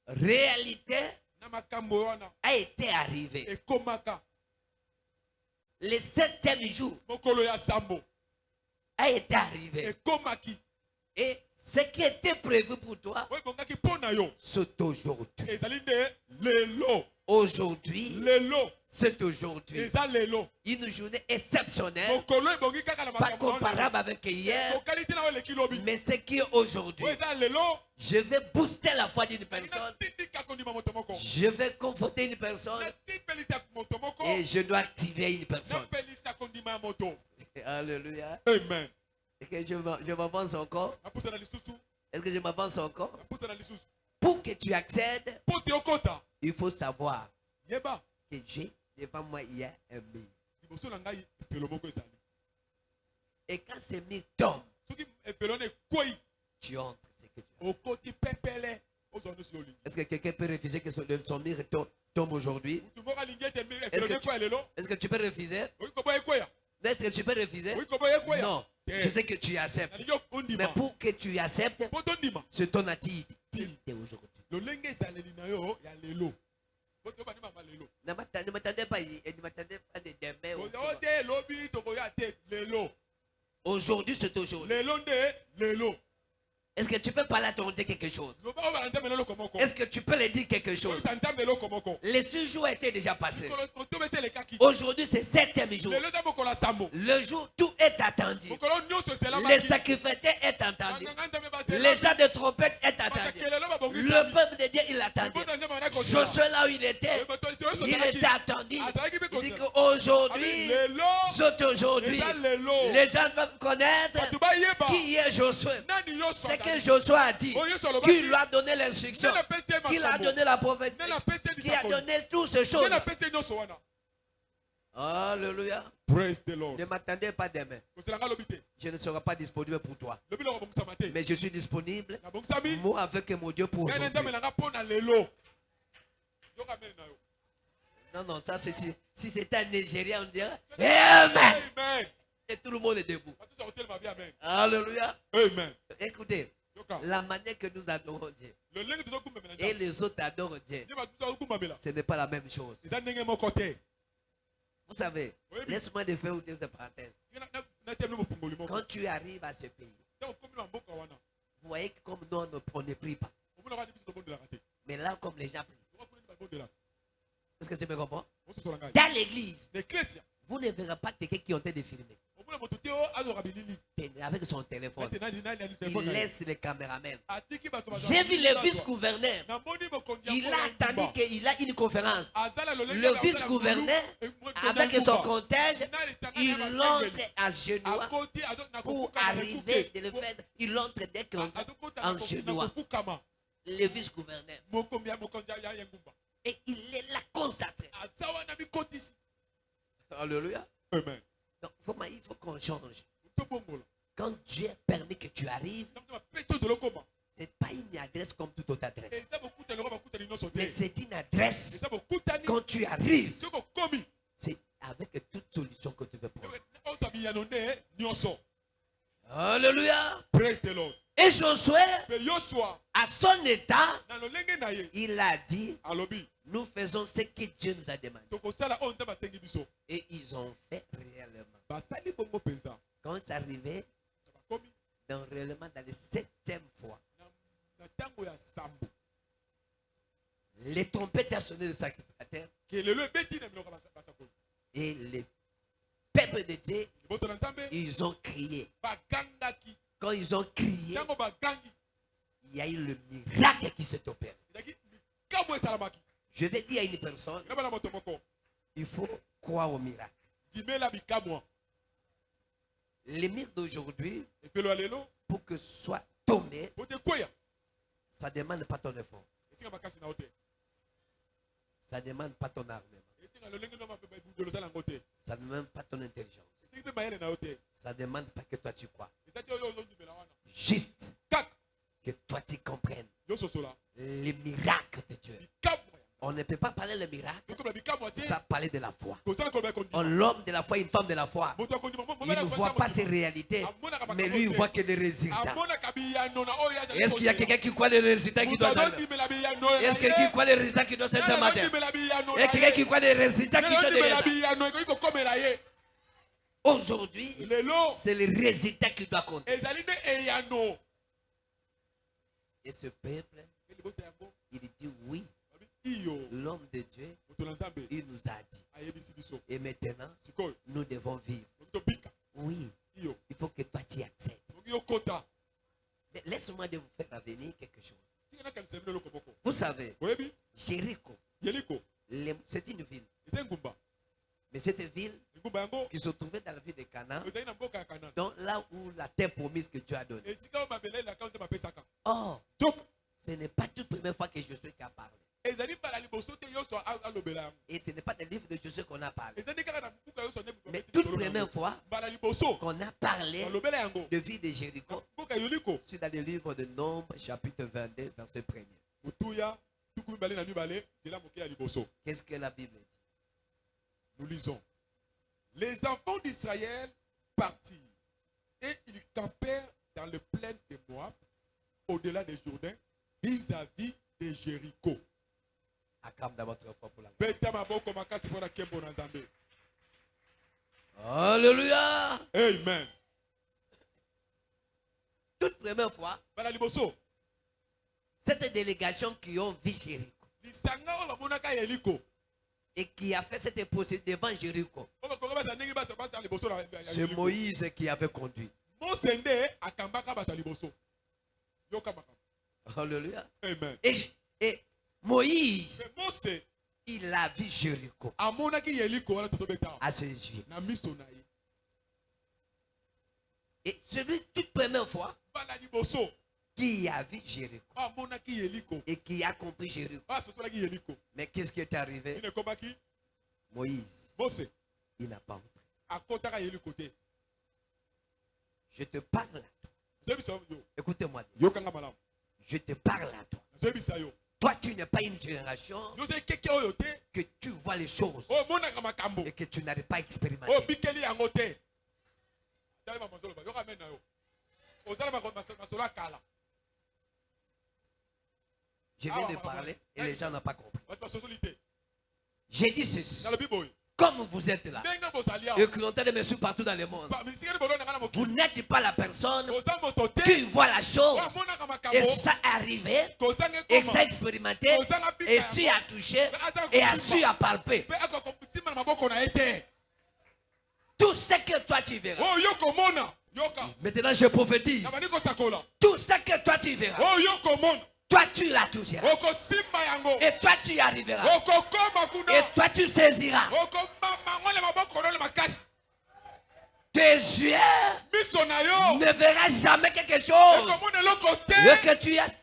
réalité na makambo wana a été arrivée. ekomaka Le 7e jour mokolo ya sambo a été arrivé. ekomaki Et ce qui était prévu pour toi, oyo ebongaki mpo na yo c'est aujourd'hui. ezali nde lelo Aujourd'hui, lelo c'est aujourd'hui. eza lelo Une journée exceptionnelle, mokolo ebongi kaka na pas makambo wana comparable avec hier, okali te na oyo eleki lobi mais ce qui est aujourd'hui. oyo eza lelo Je vais booster la foi d'une personne. natindika kondima moto moko Je vais conforter une personne natipelisa moto moko et je dois activer une personne. napelisa kondima ya moto. Alléluia. Amen. Et que je m'avance encore. napusa na lisusu Est-ce que je m'avance encore? napusa na lisusu Pour que tu accèdes, mpo te okota il faut savoir yeba que j'ai devant moi, il y a un mur. liboso na ngai efelo moko ezali Et quand ce mur tombe, soki efelo wana ekwei tu entres. Ce que tu as. okoti pepele ozwa nyonso yo olingi Est-ce que quelqu'un peut refuser que son mur tombe aujourd'hui? mutu moko alingi ete efelo que ekweya lelo Est-ce que tu peux refuser? oyi koboya ekweya Est-ce que tu peux refuser? oyi koboya ekweya Non. Je sais que tu acceptes. Mais pour que tu acceptes, c'est ton activité aujourd'hui. Ne m'attendez pas de demain. Aujourd'hui, c'est aujourd'hui. Est-ce que tu peux parler à ton Dieu quelque chose? Est-ce que tu peux lui dire quelque chose? Les 6 jours étaient déjà passés. Aujourd'hui, c'est 7e jour. Le jour, tout est attendu. Les sacrificateurs est attendu. Les gens de trompette est attendu. Le peuple de Dieu, il attendait. Josué, là où il était attendu. Il dit qu'aujourd'hui, c'est aujourd'hui. Les gens peuvent connaître qui est Josué. C'est que Josué a dit, qui lui a donné l'instruction, qui lui a donné la prophétie, qui a donné toutes ces choses. Alléluia. Praise the Lord. Ne m'attendez pas demain. Je ne serai pas disponible pour toi. Mais je suis disponible, moi avec mon Dieu pour aujourd'hui. Non, non, ça c'est si c'était un Nigérien, on dirait Amen. Et tout le monde est debout. Alléluia. Amen. Écoutez, la manière que nous adorons Dieu et les autres adorent Dieu, ce n'est pas la même chose. Vous savez, laisse-moi de faire une deuxième parenthèse. Quand tu arrives à ce pays, vous voyez que comme nous, on ne prie pas. Mais là, comme les gens prient. Est-ce que c'est me comprend? Dans l'église, vous ne verrez pas quelqu'un qui est en train de filmer. Avec son téléphone. Il laisse les caméramans. J'ai vu le vice-gouverneur. Il a attendu qu'il a une conférence. Le vice-gouverneur, avec son cortège, il entre à genoux pour arriver de le faire. Il entre dès qu'il entre en genoux. Le vice-gouverneur. Et il est là concentré. Alléluia. Amen. Donc, il faut qu'on change. Quand Dieu permet que tu arrives, ce n'est pas une adresse comme toute autre adresse. Mais c'est une adresse. Quand tu arrives, c'est avec toute solution que tu veux prendre. Alléluia. Praise the Lord. Et Josué, à son état, il a dit, nous faisons ce que Dieu nous a demandé. Et ils ont fait réellement. Quand c'est arrivé, réellement dans la 7e fois, les trompettes ont sonné le sacrificateur. Et les peuples de Dieu, ils ont crié. Quand ils ont crié, il y a eu le miracle qui s'est opéré. Je vais dire à une personne, il faut croire au miracle. Les miracles d'aujourd'hui, pour que ce soit tombé, ça ne demande pas ton effort. Ça ne demande pas ton armement. Ça ne demande pas ton intelligence. Ça ne demande pas que toi tu crois. Juste que toi tu comprennes les miracles de Dieu. On ne peut pas parler le miracle sans parler de la foi. L'homme de la foi, une femme de la foi, il ne voit pas ses réalités, mais lui il voit que les résultats. Est-ce qu'il y a quelqu'un qui croit les résultats qui doit s'arrêter? Est-ce que quelqu'un qui croit les résultats qui doit s'arrêter ce matin? Est-ce que quelqu'un qui croit les résultats qui sont déjà? Aujourd'hui, c'est les résultats qui doivent compter. Et ce peuple, il dit oui. L'homme de Dieu, il nous a dit. Et maintenant, nous devons vivre. Oui, il faut que toi tu acceptes. Mais laisse-moi de vous faire venir quelque chose. Vous savez, Jéricho, c'est une ville. Mais cette ville qui se trouvait dans la ville de Canaan, donc là où la terre promise que Dieu a donnée. Oh, ce n'est pas toute première fois que Josué qui a parlé. Et ce n'est pas des livres de Josué qu'on a parlé. Mais toute première fois qu'on a parlé de vie de Jéricho, c'est dans le livre de Nombres, chapitre 22, verset 1er. Qu'est-ce que la Bible dit? Nous lisons. Les enfants d'Israël partirent Et ils campèrent dans le plaine de Moab, au-delà des Jourdains, vis-à-vis de Jéricho. Acclame d'abord très fort pour la Beta maboko makasi pona kembo na Nzambe. Alléluia. Amen. Toute première fois, Bala liboso. cette délégation qui ont vu Jéricho Lisanga oyo bamonaka Yeriko. et qui a fait cette procédure devant Jéricho, Oyo bakoko basa ndenge basa basa liboso na c'est Yeriko. Moïse qui avait conduit. Mose nde akambaka bata liboso. Yoka makambo. Alléluia. Amen. Et Moïse, Mais Mose il a vu Jéricho amonaki Yeriko wana toto beta. à ses yeux. Na miso na ye. Et celui toute première fois Bala liboso qui a vu Jéricho amonaki Yeriko. et qui a compris Jéricho. Basotolaki Yeriko. Mais qu'est-ce qui est arrivé? Il ne komaki Moïse, Mose il n'a pas entré. akotaka Yeriko te. Je te parle à toi. Zebisa yo. Écoutez-moi. Yokanga malamu. Je te parle à toi. Zebisa yo. Toi, tu n'es pas une génération Yo se keke oyo te. que tu vois les choses O monaka makambo. et que tu n'arrives pas à O expérimenter. bikeli yango te. Tali ba mazolo ba. Yoka mena yo. Ozala ba masolo kala. Je viens de parler et les gens n'ont pas compris. Bato basosolite. J'ai dit ceci. Na le biboy. Comme vous êtes là Ndenge bosalia. et que l'on entend me suivre partout dans le monde, Ba misikeli bolona ngana vous mokili. n'êtes pas la personne Oza moto te. qui voit la chose Wa monaka et makambo. ça arrivé Kozange et ça koma. expérimenté Kozanga bika et yango. su à toucher et a su à palper. Pe akokomsima na maboko na ete. Tout ce que toi tu verras. O yoko mona. Yoka. Maintenant je prophétise. Na baniko sakola. Tout ce que toi tu verras. O yoko mona. Toi tu la toucheras. Oko simba yango. Et toi tu y arriveras. Oko koma kuna. Et toi tu saisiras. Oko mama ngole maboko na makasi. Tes yeux Miso na yo. ne verront jamais quelque chose Oko mona loko te.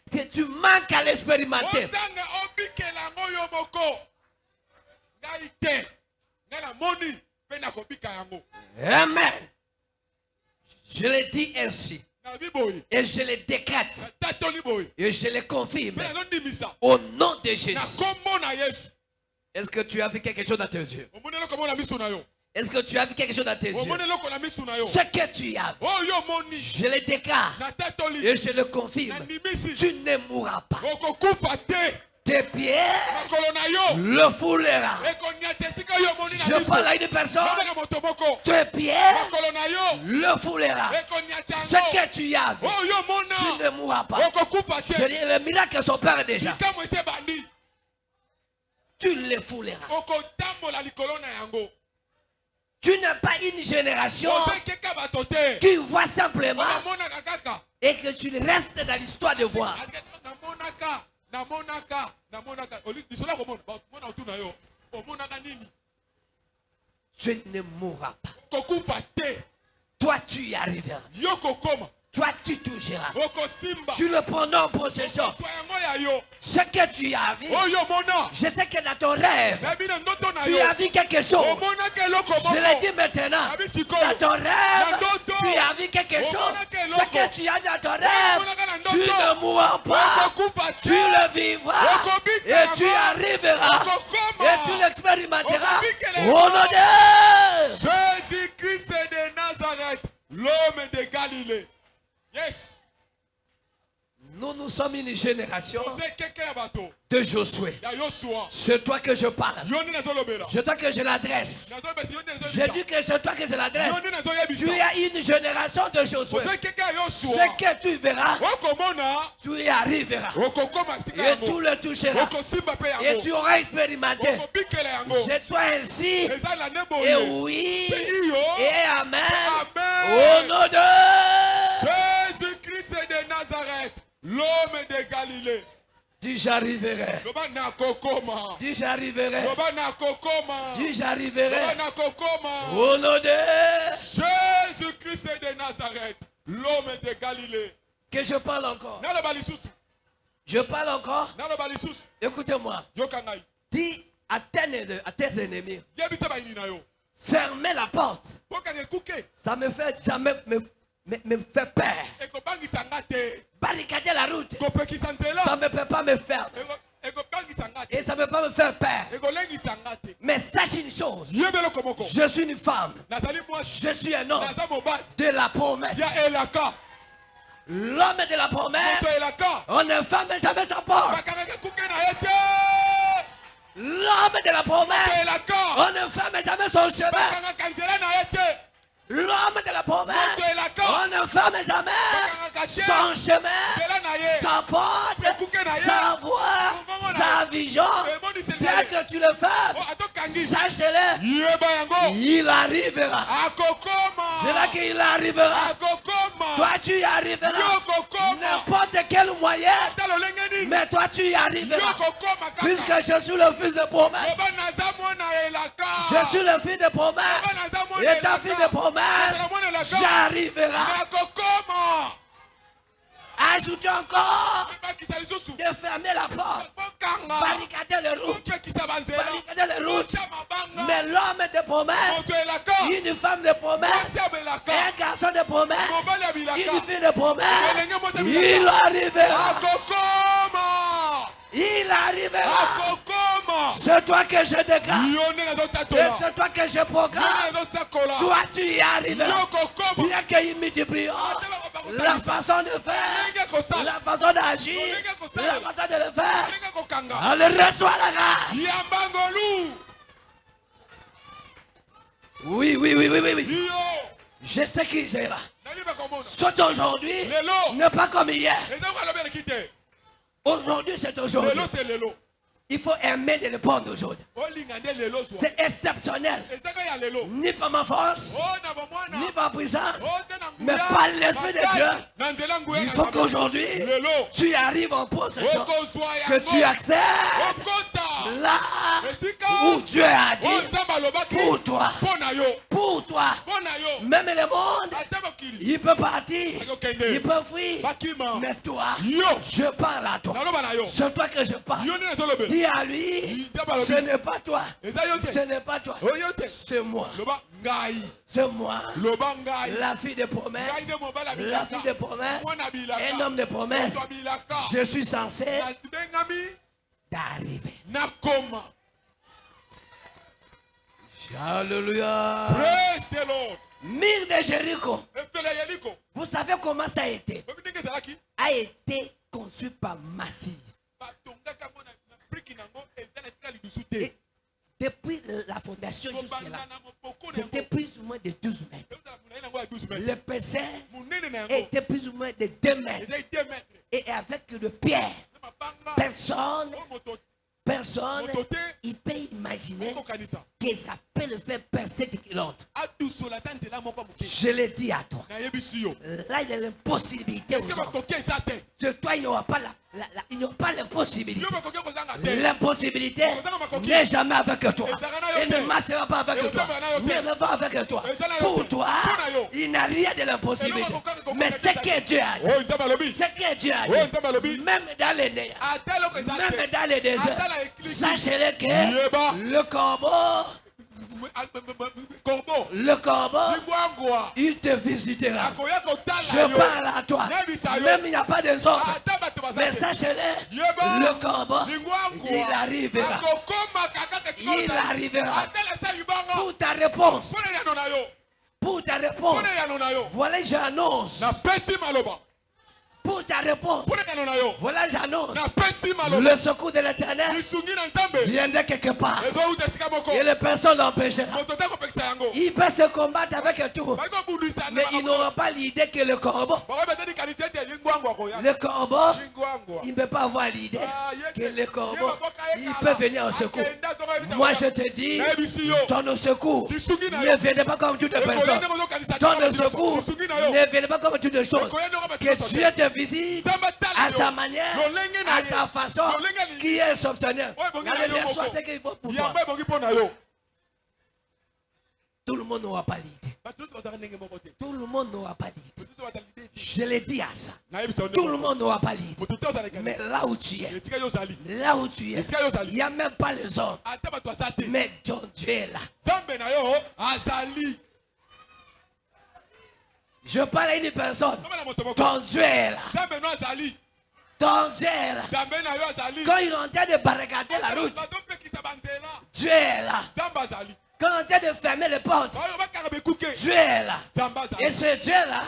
que tu manques à l'expérimenter. Ozanga obikela yango yo moko. Ngai te. Ngai na moni pe na kobika yango. Amen. Je le dis ainsi. Na biboyi. Et je le décrète. Na tatoli boyi. Et je le confirme. Pe na ndimisa. Au nom de Jésus. Na kombo na Yesu. Est-ce que tu as vu quelque chose dans tes yeux? Omoni loko mona miso na yo. Est-ce que tu as vu quelque chose dans tes yeux? Omoni loko na miso na yo. Ce que tu as vu, Oh yo moni. je le déclare. Na tatoli. Et je le Na confirme. ndimisi. Tu ne mourras pas. Oko kufa te. Tes pieds Makolo na yo. le foulera. Eko nyate sika yo moni na Je miso. parle à une personne. Baba na moto moko. Tes pieds Makolo na yo. le foulera. Eko nyate Ce yango. que tu as vu, Oh yo mona. tu ne mourras pas. Oko kufa Je te. dis, les miracles sont pères déjà. Kamo ese bandi. Tu le fouleras. Oko tambola likolo na yango. Tu n'es pas une génération Oze keka bato te. qui voit simplement Namonaka kaka. et que tu restes dans l'histoire de voir. Namonaka. Lisola komona. Mona otuna yo. Omonaka nini? Tu ne mourras pas. Kokufa te. Toi, tu y arriveras. Yo kokoma. Toi, tu toucheras. Oko simba. Tu le prendras en possession. Soa yango ya yo. Ce que tu as vu, Oh yo mona. je sais que dans ton rêve, Nabi na ndoto na tu yo. as vu quelque chose. Omonaka eloko Je le moko. dis maintenant. Nabi Dans sikoyo. ton rêve, Ndoto. tu as vu quelque chose. Ce que tu as dans ton rêve, tu ne mourras pas. Okokufa Tu te. le vivras. Et tu arriveras. Okokoma. Et tu l'expérimenteras. Au nom de Jésus-Christ de Nazareth, l'homme de Galilée. Yes. nous sommes une génération Oze keke ya bato. de Josué. Ya Yoshua. C'est toi que je parle. Yoni nazolobela. C'est toi que je l'adresse. Nazobeti yoni Je nazobisa. dis que c'est toi que je l'adresse. Yoni nazoyebisa. Tu es une génération de Josué. Oze keke ya Yoshua. Ce que tu verras, Okomona. tu y arriveras. Okokoma sika Et tu yango. le toucheras. Okosimba pe Et yango. tu auras expérimenté. Okobikela yango. C'est toi ainsi. Eza la Et neboye. oui. Pe iyo. Et amen. Amen. Au nom de Jésus-Christ de Nazareth, l'homme de Galilée. dis j'arriverai. Loba na kokoma. Dis j'arriverai. Loba na kokoma. Dis Loba j'arriverai. na kokoma. Au nom de Jésus-Christ de Nazareth, l'homme de Galilée. que je parle encore. Naloba lisusu. Je parle encore. Naloba lisusu. Écoutez-moi. Yoka ngai. Dis à tes ennemis, Yebisa ba ini na yo. fermez la porte. Poka ngekuke. Ça me fait jamais me fait peur. Ekobangisa nga te. Barricader la route. Kopekisa nzela. Ça ne peut pas me faire. Et ça ne peut pas me faire peur. Mais sache une chose. Je suis une femme. Je suis un homme de la promesse. L'homme de la promesse. On ne ferme jamais sa porte. L'homme de la promesse. On ne ferme jamais son chemin. L'homme de la promesse. On ne ferme jamais son chemin, sa porte, sa voix, sa vision. Bien que tu le fasses, sache-le, il arrivera. C'est là qu'il arrivera. Toi, tu y arriveras. N'importe quel moyen. Mais toi, tu y arriveras. Puisque je suis le fils de promesse. Je suis le fils de promesse. Et ta fille de promesse. J'arriverai. Ajoute encore de fermer la porte, barricader les routes, mais l'homme de promesse, une femme de promesse, un garçon de promesse, une fille de promesse, il arrivera. Il arrivera. C'est toi que je déclare. Et c'est toi que je proclame. Toi tu y arriveras. Bien qu'il multiplie la façon de faire, la façon d'agir, la façon de le faire. Elle reçoit la grâce. Oui. Je sais qui est là. C'est aujourd'hui, ne pas comme hier. Aujourd'hui, c'est aujourd'hui. Il faut aimer de le prendre aujourd'hui. C'est exceptionnel. Ni par ma force, ni par puissance, mais par l'Esprit de Dieu. Il faut qu'aujourd'hui, tu arrives en possession, que tu accèdes là où Dieu a dit pour toi. Même le monde, il peut partir, il peut fuir, mais toi, je parle à toi. C'est toi que je parle. Dis à lui, ce n'est pas toi. Ce n'est pas toi. C'est moi. C'est moi. La fille de promesse. La fille de promesse. Un homme de promesse. Je suis censé d'arriver. Alléluia. Praise the Lord. Mire de Jéricho. Vous savez comment ça a été? A été conçu par Massy. Et depuis la fondation jusque-là, c'était plus ou moins de 12 mètres. Le PC était plus ou moins de 2 mètres. Et avec le pierre, personne, il peut imaginer que ça peut le faire percer de l'autre. Je le dis à toi. Là, il y a l'impossibilité. De toi, il n'y aura pas il n'y aura pas l'impossibilité. L'impossibilité n'est jamais avec toi. Et ne marchera pas avec toi. Ne va avec toi. Pour toi, il n'y a rien de l'impossibilité. Mais ce que Dieu a dit, ce que Dieu a dit, même dans les néants, même dans les déserts, sachez-le que le corbeau, il te visitera. Je parle à toi. Même il n'y a pas de zone. Mais sachez-le, le corbeau, il arrivera. Il arrivera. Pour ta réponse. Pour ta réponse. Voilà, j'annonce. Pour ta réponse. Voilà, j'annonce. Le secours de l'Éternel viendra quelque part. Et les personnes l'empêcheront. Il peut se combattre avec tout. Mais il n'aura pas l'idée que le corbeau, il ne peut pas avoir l'idée que le corbeau, il peut venir au secours. Moi, je te dis, ton secours ne viendra pas comme toutes les personnes. Ton secours ne viendra pas comme toutes les choses. Que Dieu te visite à sa manière, à sa façon, qui est exceptionnelle. Reçois ce qu'il faut pour toi. Tout le monde n'aura pas l'idée. Tout le monde n'aura pas l'idée. Je l'ai dit à ça. Tout le monde n'aura pas l'idée. Mais là où tu es, il n'y a même pas les hommes. Mais ton Dieu est là. Je parle à une personne. Ton Dieu est là. Ton Dieu est là. Quand il est en train de barricader la route, Dieu est là. Quand on est en train de fermer les portes, Dieu est là. Et ce Dieu-là,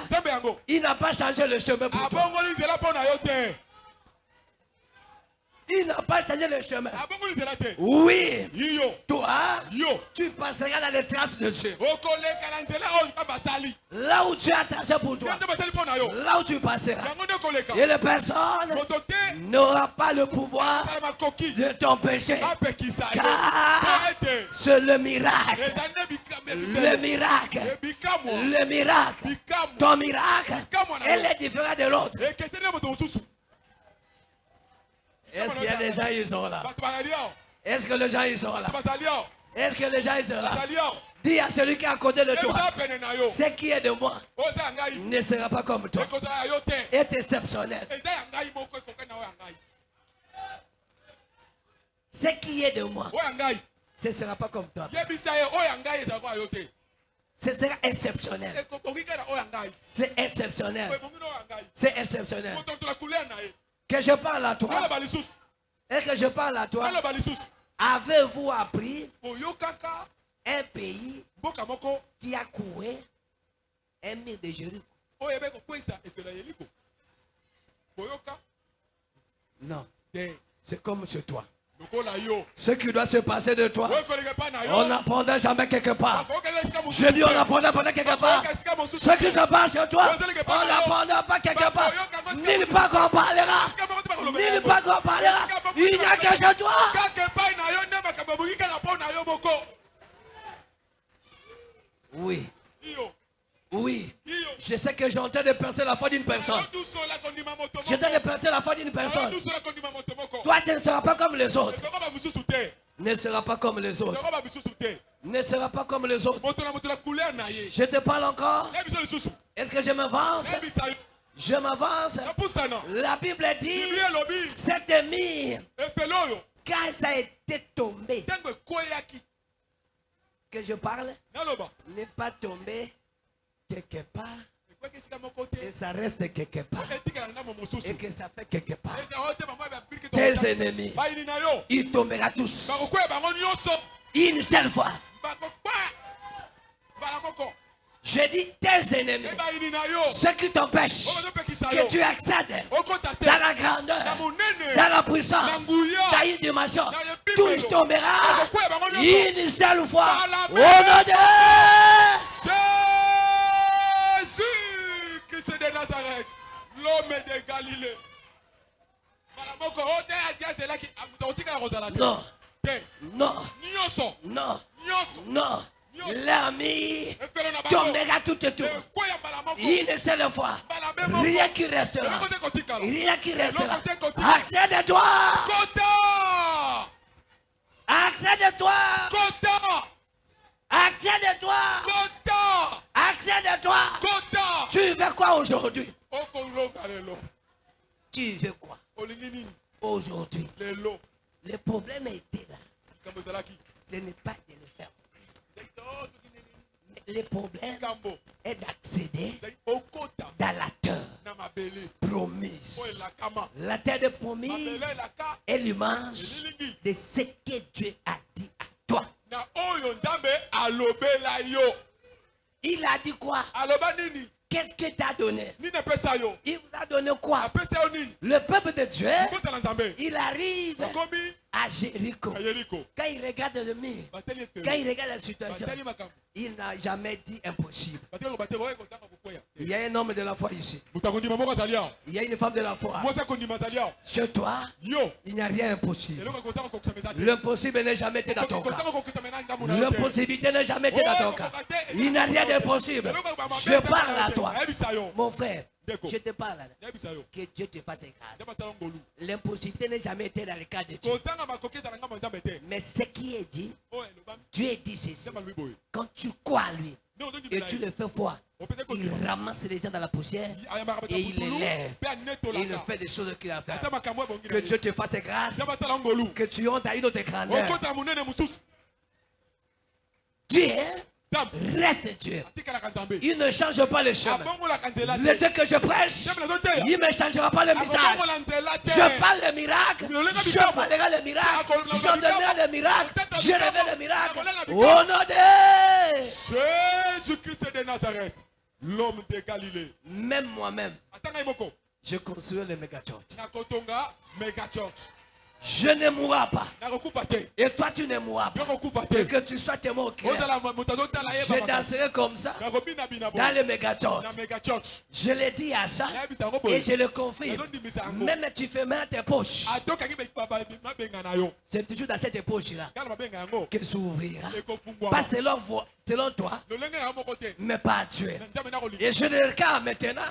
il n'a pas changé le chemin pour toi. Il n'a pas changé le chemin. Oui. Toi, tu passeras dans les traces de Dieu. Là où tu as tracé pour toi. Là où tu passeras. Et la personne n'aura pas le pouvoir de t'empêcher. Car c'est le miracle. Le miracle. Le miracle. Ton miracle, elle est différente de l'autre. Est-ce qu'il y a des gens qui sont là? Est-ce que les gens ils sont là? Est-ce que les gens ils sont là? Dis à celui qui est à côté de toi, ce qui est de moi ne sera pas comme toi. Est exceptionnel. Ce qui est de moi, ce ne sera pas comme toi. Ce sera exceptionnel. C'est exceptionnel. C'est exceptionnel. Que je parle à toi. Et que je parle à toi. Avez-vous appris un pays qui a couru un mur de Jéricho? Non. C'est comme chez toi. Ce qui doit se passer de toi, on n'apprendra jamais quelque part. Je dis on n'apprendra pas quelque part. Ce qui se passe sur toi, on n'apprendra pas quelque part. Nulle part qu'on parlera. Nulle part qu'on parlera. Il n'y a que chez toi. Oui. Oui. Je sais que j'ai en train de percer la foi d'une personne. J'ai en train de percer la foi d'une personne. Toi, ce ne sera pas comme les autres. Ne sera pas comme les autres. Ne sera pas comme les autres. Je te parle encore. Est-ce que je m'avance? Je m'avance. La Bible dit, cette mire, quand ça a été tombé, que je parle, n'est pas tombé quelque part. Et ça reste quelque part. Et que ça fait quelque part. Tes ennemis, ils tomberont tous. Une seule fois. Je dis tes ennemis, ceux qui t'empêchent que tu accèdes dans la grandeur, dans la puissance, dans une dimension, tous tomberont une seule fois. Au nom de Jésus-Christ de Nazareth, l'homme de Galilée. Non, non, non. L'armée tombera tout autour. Une seule fois. Rien qui restera. Rien qui restera. Accède-toi. Accède-toi. Accède-toi. Accède-toi. Tu veux quoi aujourd'hui? Tu veux quoi aujourd'hui? Le problème était là. Ce n'est pas de le faire. Le problème est d'accéder dans la terre promise. La terre de promise est l'image de ce que Dieu a dit à toi. Il a dit quoi? Qu'est-ce qu'il t'a donné? Il vous a donné quoi? Le peuple de Dieu, il arrive à Jéricho. Quand il regarde le mur, quand il regarde la situation, il n'a jamais dit impossible. Il y a un homme de la foi ici. Il y a une femme de la foi. Chez toi, il n'y a rien d'impossible. L'impossible n'est jamais été dans ton cas. L'impossibilité n'est jamais été dans ton cas. Il n'y a rien d'impossible. Je parle à toi. Mon frère, je te parle là. Que Dieu te fasse grâce. L'impossibilité n'a jamais été dans le cas de Dieu. Mais ce qui est dit, Dieu dit ceci. Quand tu crois à lui et tu le fais foi, il ramasse les gens dans la poussière et il les lève. Et il fait des choses qu'il a fait. Que Dieu te fasse grâce. Que tu entres à une autre grandeur. Dieu reste Dieu. Il ne change pas le chemin. Le Dieu que je prêche, il ne me changera pas le visage. Je parle le miracle, je parlerai le miracle, je donnerai le miracle, je rêverai le miracle. Au nom de Jésus-Christ de Nazareth, l'homme de Galilée. Même moi-même, je construis le méga church. Je ne mourrai pas. Et toi, tu ne mourras pas. Et que tu sois témoin au clair. Je danserai comme ça dans le méga church. Je l'ai dit à ça et je le confirme. Même tu fais main à tes poches. C'est toujours dans cette poche-là que s'ouvrira. Pas selon toi, mais pas Dieu. Et je le regarde maintenant.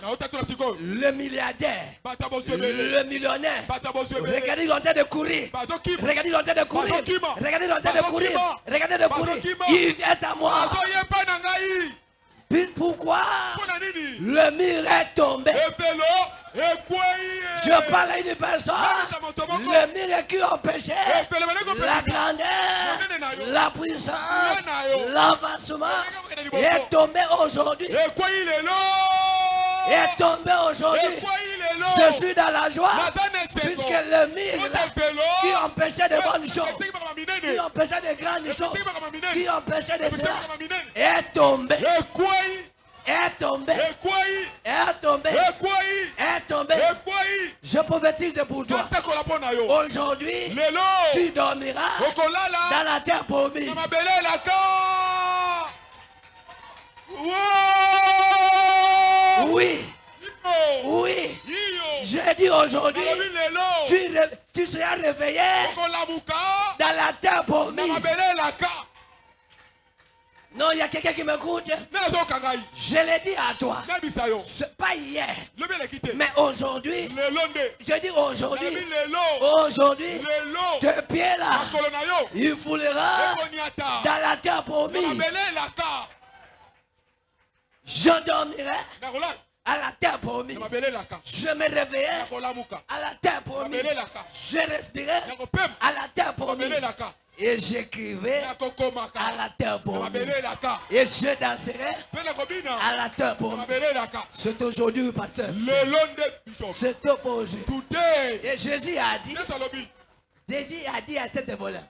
Le milliardaire, le millionnaire. Regardez, il est en train de courir. Regardez, il est en train de courir. Regardez, il est en train de courir. Regardez de courir. Il vient à moi. Pourquoi le mur est tombé? Je parle à une personne. Le mur qui empêchait la grandeur, la puissance, l'avancement est tombé aujourd'hui. Est tombé aujourd'hui. Je suis dans la joie puisque le mur qui empêchait de bonnes choses, qui empêchait de grandes choses, qui empêchait de cela est tombé. Est tombé. Est tombé. Est tombé. Je prophétise pour toi. Aujourd'hui, tu dormiras dans la terre promise. Oui. Oui. Je dis aujourd'hui, tu seras réveillé dans la terre promise. Non, il y a quelqu'un qui m'écoute. Je l'ai dit à toi. Pas hier. Mais aujourd'hui. Je dis aujourd'hui. Aujourd'hui. Ce pied-là. Il foulera dans la terre promise. Je dormirai à la terre promise. Je me réveillerai à la terre promise. Je respirais à la terre promise. Et j'écrivais à la terre promise. Et je danserai à la terre promise. C'est aujourd'hui, pasteur. C'est aujourd'hui. Et Jésus a dit. Jésus a dit à cette voleur.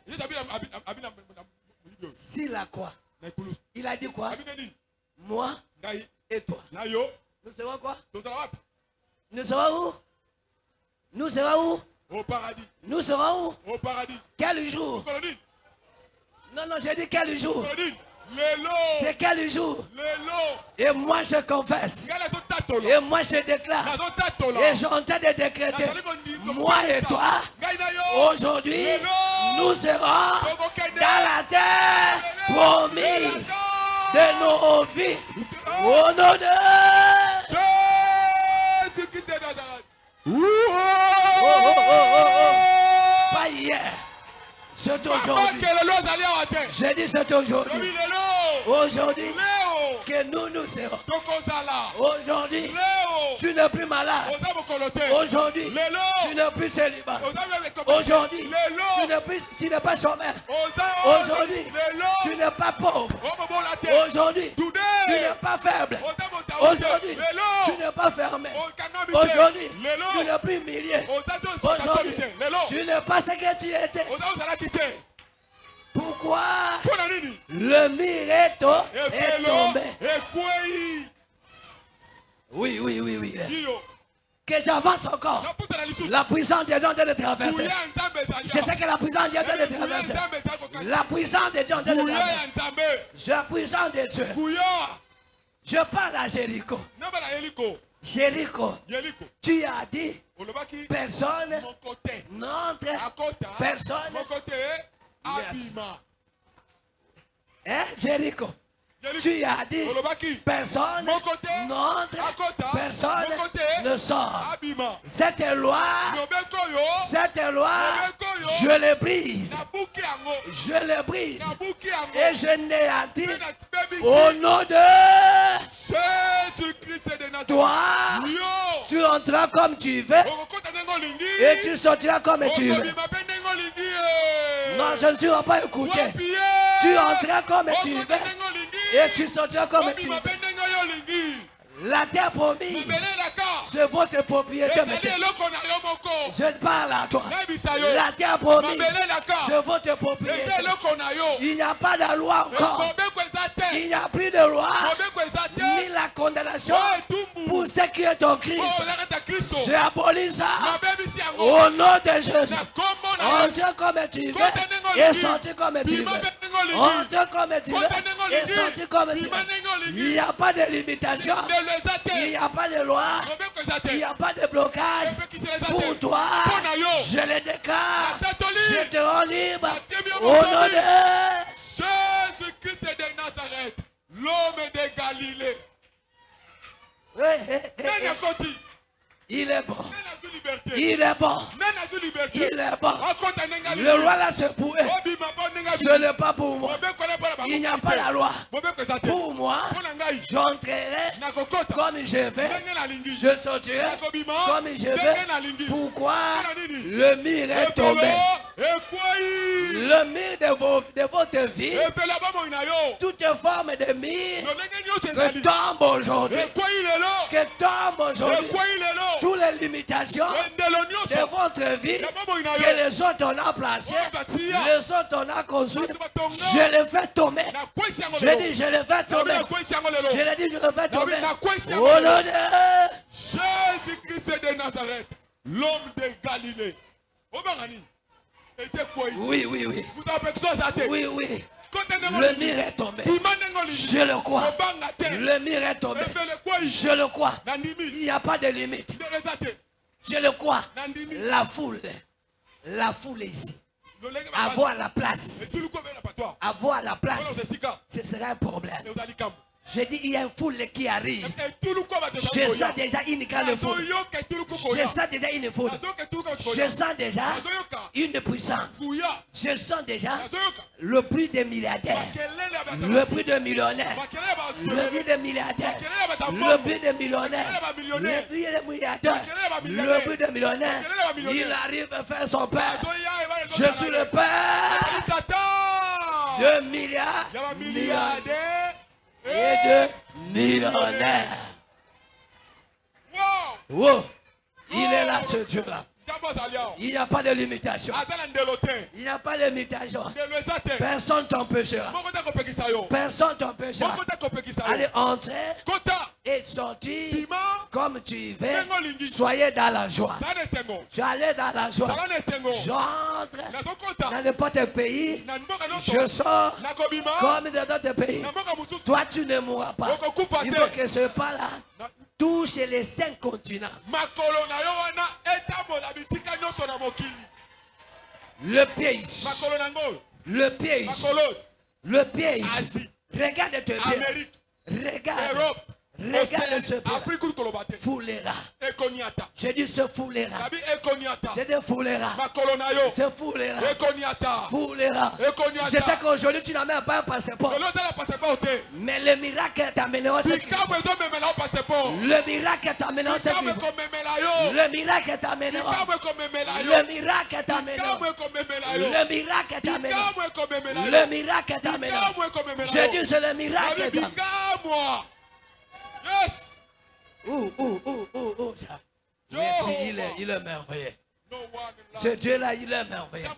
S'il a quoi? Il a dit quoi? Moi et toi. Nous serons quoi? Nous serons où? Nous serons où? Au paradis. Nous serons où? Au paradis. Quel jour? Non, non, j'ai dit quel jour? C'est quel jour? Et moi je confesse. Et moi je déclare. Et je suis en train de décréter. Moi et toi, aujourd'hui, nous serons dans la terre promise de nos vies. Au nom de Jésus-Christ de Nazareth. Pas hier. C'est aujourd'hui. J'ai dit c'est aujourd'hui. Aujourd'hui que nous serons. Aujourd'hui, tu n'es plus malade. Aujourd'hui, tu n'es plus célibat. Aujourd'hui, tu n'es pas chômeur. Aujourd'hui, tu n'es pas pauvre. Aujourd'hui, tu n'es pas faible. Aujourd'hui, tu n'es pas fermé. Aujourd'hui, tu n'es plus humilié. Aujourd'hui, tu n'es pas ce que tu étais. Pourquoi le mur est tombé? Oui, oui, oui, oui. Que j'avance encore. La puissance des gens de traverser. Je sais que la puissance de Dieu est de traverser. La puissance de Dieu est de traverser. La puissance de Dieu. Je parle à Jéricho. Jéricho, tu as dit personne n'entre, personne. Yes. Hein, Jéricho? Tu as dit personne n'entre, personne ne sort. Cette loi, je le brise. Je le brise. Et je néantis au nom de Jésus-Christ de Nazareth. Toi, tu entreras comme tu veux et tu sortiras comme tu veux. Non, je ne serai pas écouté. Tu entreras comme tu veux Et tu sortiras comme tu veux. La terre promise, c'est votre propriété. Je parle à toi. La terre promise, c'est votre propriété. Il n'y a pas de loi encore. Il n'y a plus de loi, ni la condamnation pour ce qui est en Christ. J'ai aboli ça au nom de Jésus. Entre comme tu veux et sorti comme tu veux. Entre comme tu veux et sorti comme tu veux. Il n'y a pas de limitation. Il n'y a pas de loi. Il n'y a pas de blocage. Pour toi, je le déclare. Je te rends libre au nom de Jésus-Christ de Nazareth, l'homme de Galilée. Il est bon. Il est bon. Il est bon. Le roi là c'est pour eux. Ce n'est pas pour moi. Il n'y a pas la loi. Pour moi, j'entrerai comme je vais. Je sortirai comme je vais. Pourquoi le mur est tombé? Le mur de votre vie, toute forme de mur que tombe aujourd'hui. Que tombe aujourd'hui. Toutes les limitations de votre vie que les autres ont placées, les autres ont construit, je les fais tomber. Je dis, je les fais tomber. Je les dis, je les fais tomber. Au nom de Jésus-Christ de Nazareth, l'homme de Galilée. Oui, oui, oui. Oui, oui. Le mur est tombé. Je le crois. Le mur est tombé. Je le crois. Il n'y a pas de limite. Je le crois. La foule est ici. Avoir la place. Avoir la place. Ce sera un problème. Je dis, il y a une foule qui arrive. Je sens déjà une grande foule. Je sens déjà une foule. Je sens déjà une puissance. Je sens déjà le prix des milliardaires. Le prix des millionnaires. Le prix des milliardaires. Le prix des millionnaires. Le prix des milliardaires. Le prix des millionnaires. Il arrive à faire son père. Je suis le père de milliardaires et de millionnaires. Wow. Il est là, ce Dieu-là. Il n'y a pas de limitation. Il n'y a pas de limitation. Personne ne t'empêchera. Personne ne t'empêchera. Allez, entrez et sortir comme tu veux. Soyez dans la joie. Tu allais dans la joie. J'entre dans n'importe pays. Je sors comme dans d'autres pays. Toi, tu ne mourras pas. Il faut que ce pas-là touche les 5 continents. Le pays. Le pays. Le pays. Regarde tes pays. Regarde. Regarde ce pays. Foulera. J'ai dit ce foulera. J'ai dit foulera. Ce foulera. Foulera. Je sais qu'aujourd'hui tu n'as même pas un passeport. Mais le miracle t'amènera ce qu'il faut. Le miracle t'amènera ce qu'il faut. Le miracle t'amènera. Le miracle t'amènera. Le miracle t'amènera. Le miracle t'amènera. J'ai dit c'est le miracle t'amènera. Yes. Ça. Merci, il est merveilleux. Ce Dieu-là, il est merveilleux.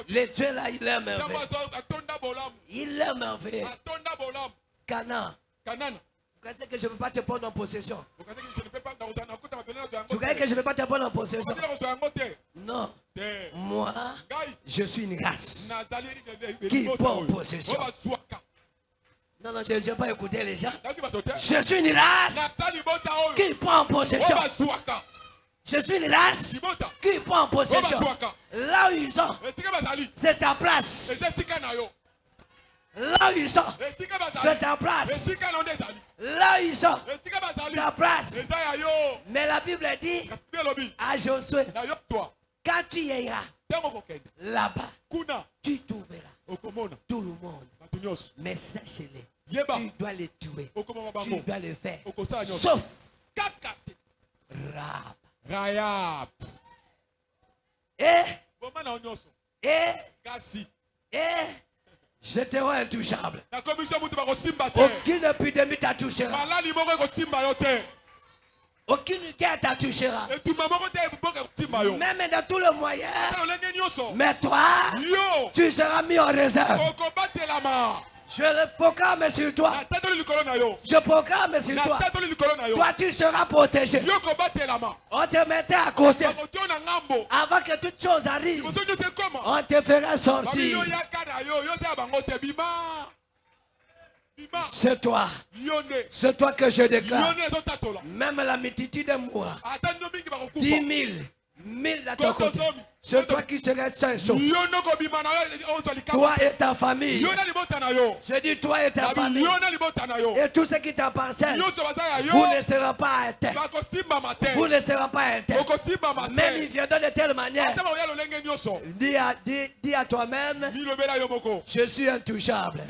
Le Dieu-là, il est merveilleux. Il est merveilleux. Canaan. Vous pensez que je ne peux pas te prendre en possession? Tu crois que je ne peux pas te prendre en possession? Non. Moi, je suis une race qui prend en possession. Non, non, je n'ai pas écouté les gens. Je suis une race qui prend en possession. Je suis une race qui prend en possession. Là où ils sont, c'est ta place. Là où ils sont, c'est ta place. Là où ils sont, ta place. Mais la Bible dit à Josué, quand tu iras là-bas, tu trouveras tout le monde. Mais sache-les, tu dois les tuer. Tu dois les faire. Sauf Rahab. Et J'étais intouchable. Na commission mutu bakosimba te. Aucune épidémie t'attouchera. Malali moko ekosimba yo te. Aucune guerre t'attouchera. Etumba moko te eboka kosimba yo. Même dans tout le moyen. Olenge nyonso. Mais toi, Yo. tu seras mis en réserve. Okobatelama. Je le proclame sur toi. Je proclame sur toi. Toi, tu seras protégé. On te mettait à côté. Avant que toutes choses arrivent, on te fera sortir. C'est toi. C'est toi que je déclare. Même la multitude de moi. 10 000. 1000 à ton côté. C'est toi qui seras saint sauf. Toi et ta famille. Je dis toi et ta famille. Et tout ce qui t'appartient. Vous ne serez pas atteints. Vous ne serez pas atteints. Même il viendra de telle manière. Dis à toi-même. Je suis intouchable.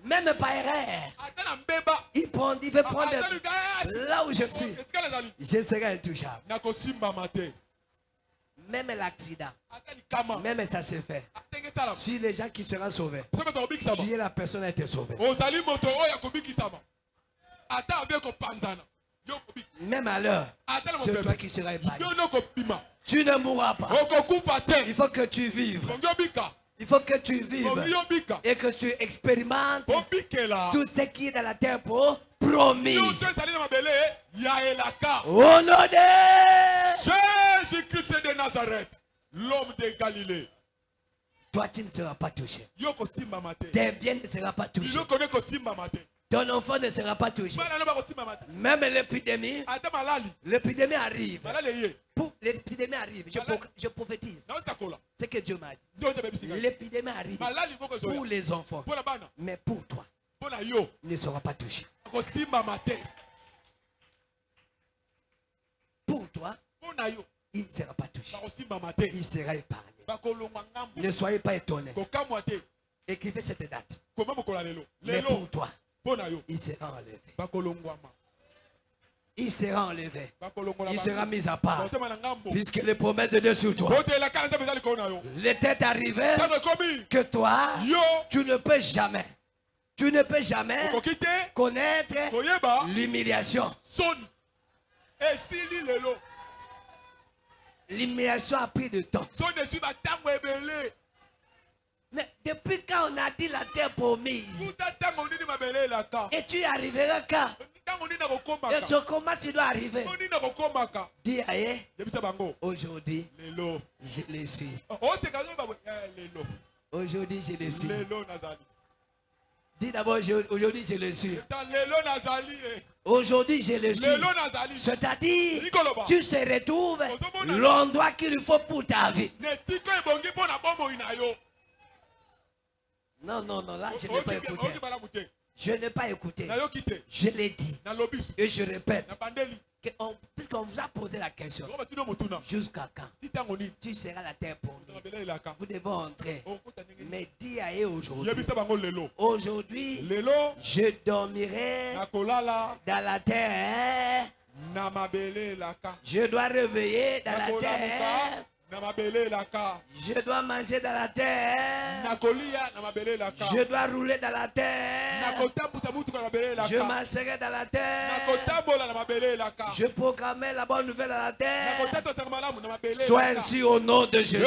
Même par erreur, il veut prendre là où je suis. Je serai intouchable. Même l'accident, même ça se fait. Si les gens qui seront sauvés, si la personne a été sauvée. Même à l'heure, c'est toi qui seras épargné. Tu ne mourras pas. Il faut que tu vives. Il faut que tu vives et que tu expérimentes tout ce qui est dans la terre pour promis. Au nom de Jésus-Christ de Nazareth, l'homme de Galilée. Toi, tu ne seras pas touché. Tes biens ne seront pas touchés. Ton enfant ne sera pas touché. Même l'épidémie arrive. L'épidémie arrive. Je prophétise. C'est que Dieu m'a dit. L'épidémie arrive pour les enfants. Mais pour toi, il ne sera pas touché. Pour toi, il ne sera pas touché. Il sera épargné. Ne soyez pas étonnés. Écrivez cette date. Mais pour toi, il sera enlevé. Il sera enlevé. Il sera mis à part. Puisque les promesses de Dieu sur toi. L'était arrivé que toi, tu ne peux jamais. Tu ne peux jamais connaître l'humiliation. L'humiliation a pris du temps. Mais depuis quand on a dit la terre promise, et tu y arriveras quand? Et tu commences, tu dois arriver. Dis aïe, aujourd'hui, je le suis. Aujourd'hui, je le suis. Dis d'abord, aujourd'hui, je le suis. Aujourd'hui, je le suis. C'est-à-dire, tu te retrouves l'endroit qu'il faut pour ta vie. Non, non, non, là, je n'ai pas écouté. Je n'ai pas écouté. Je l'ai dit. Et je répète. Puisqu'on vous a posé la question, jusqu'à quand tu seras la terre pour nous? Vous devez entrer. Mais dis à eux aujourd'hui. Aujourd'hui, je dormirai dans la terre. Je dois réveiller dans la terre. Je dois manger dans la terre. Je dois rouler dans la terre. Je marcherai dans la terre. Je proclamerai la bonne nouvelle dans la terre. Sois ainsi au nom de Jésus.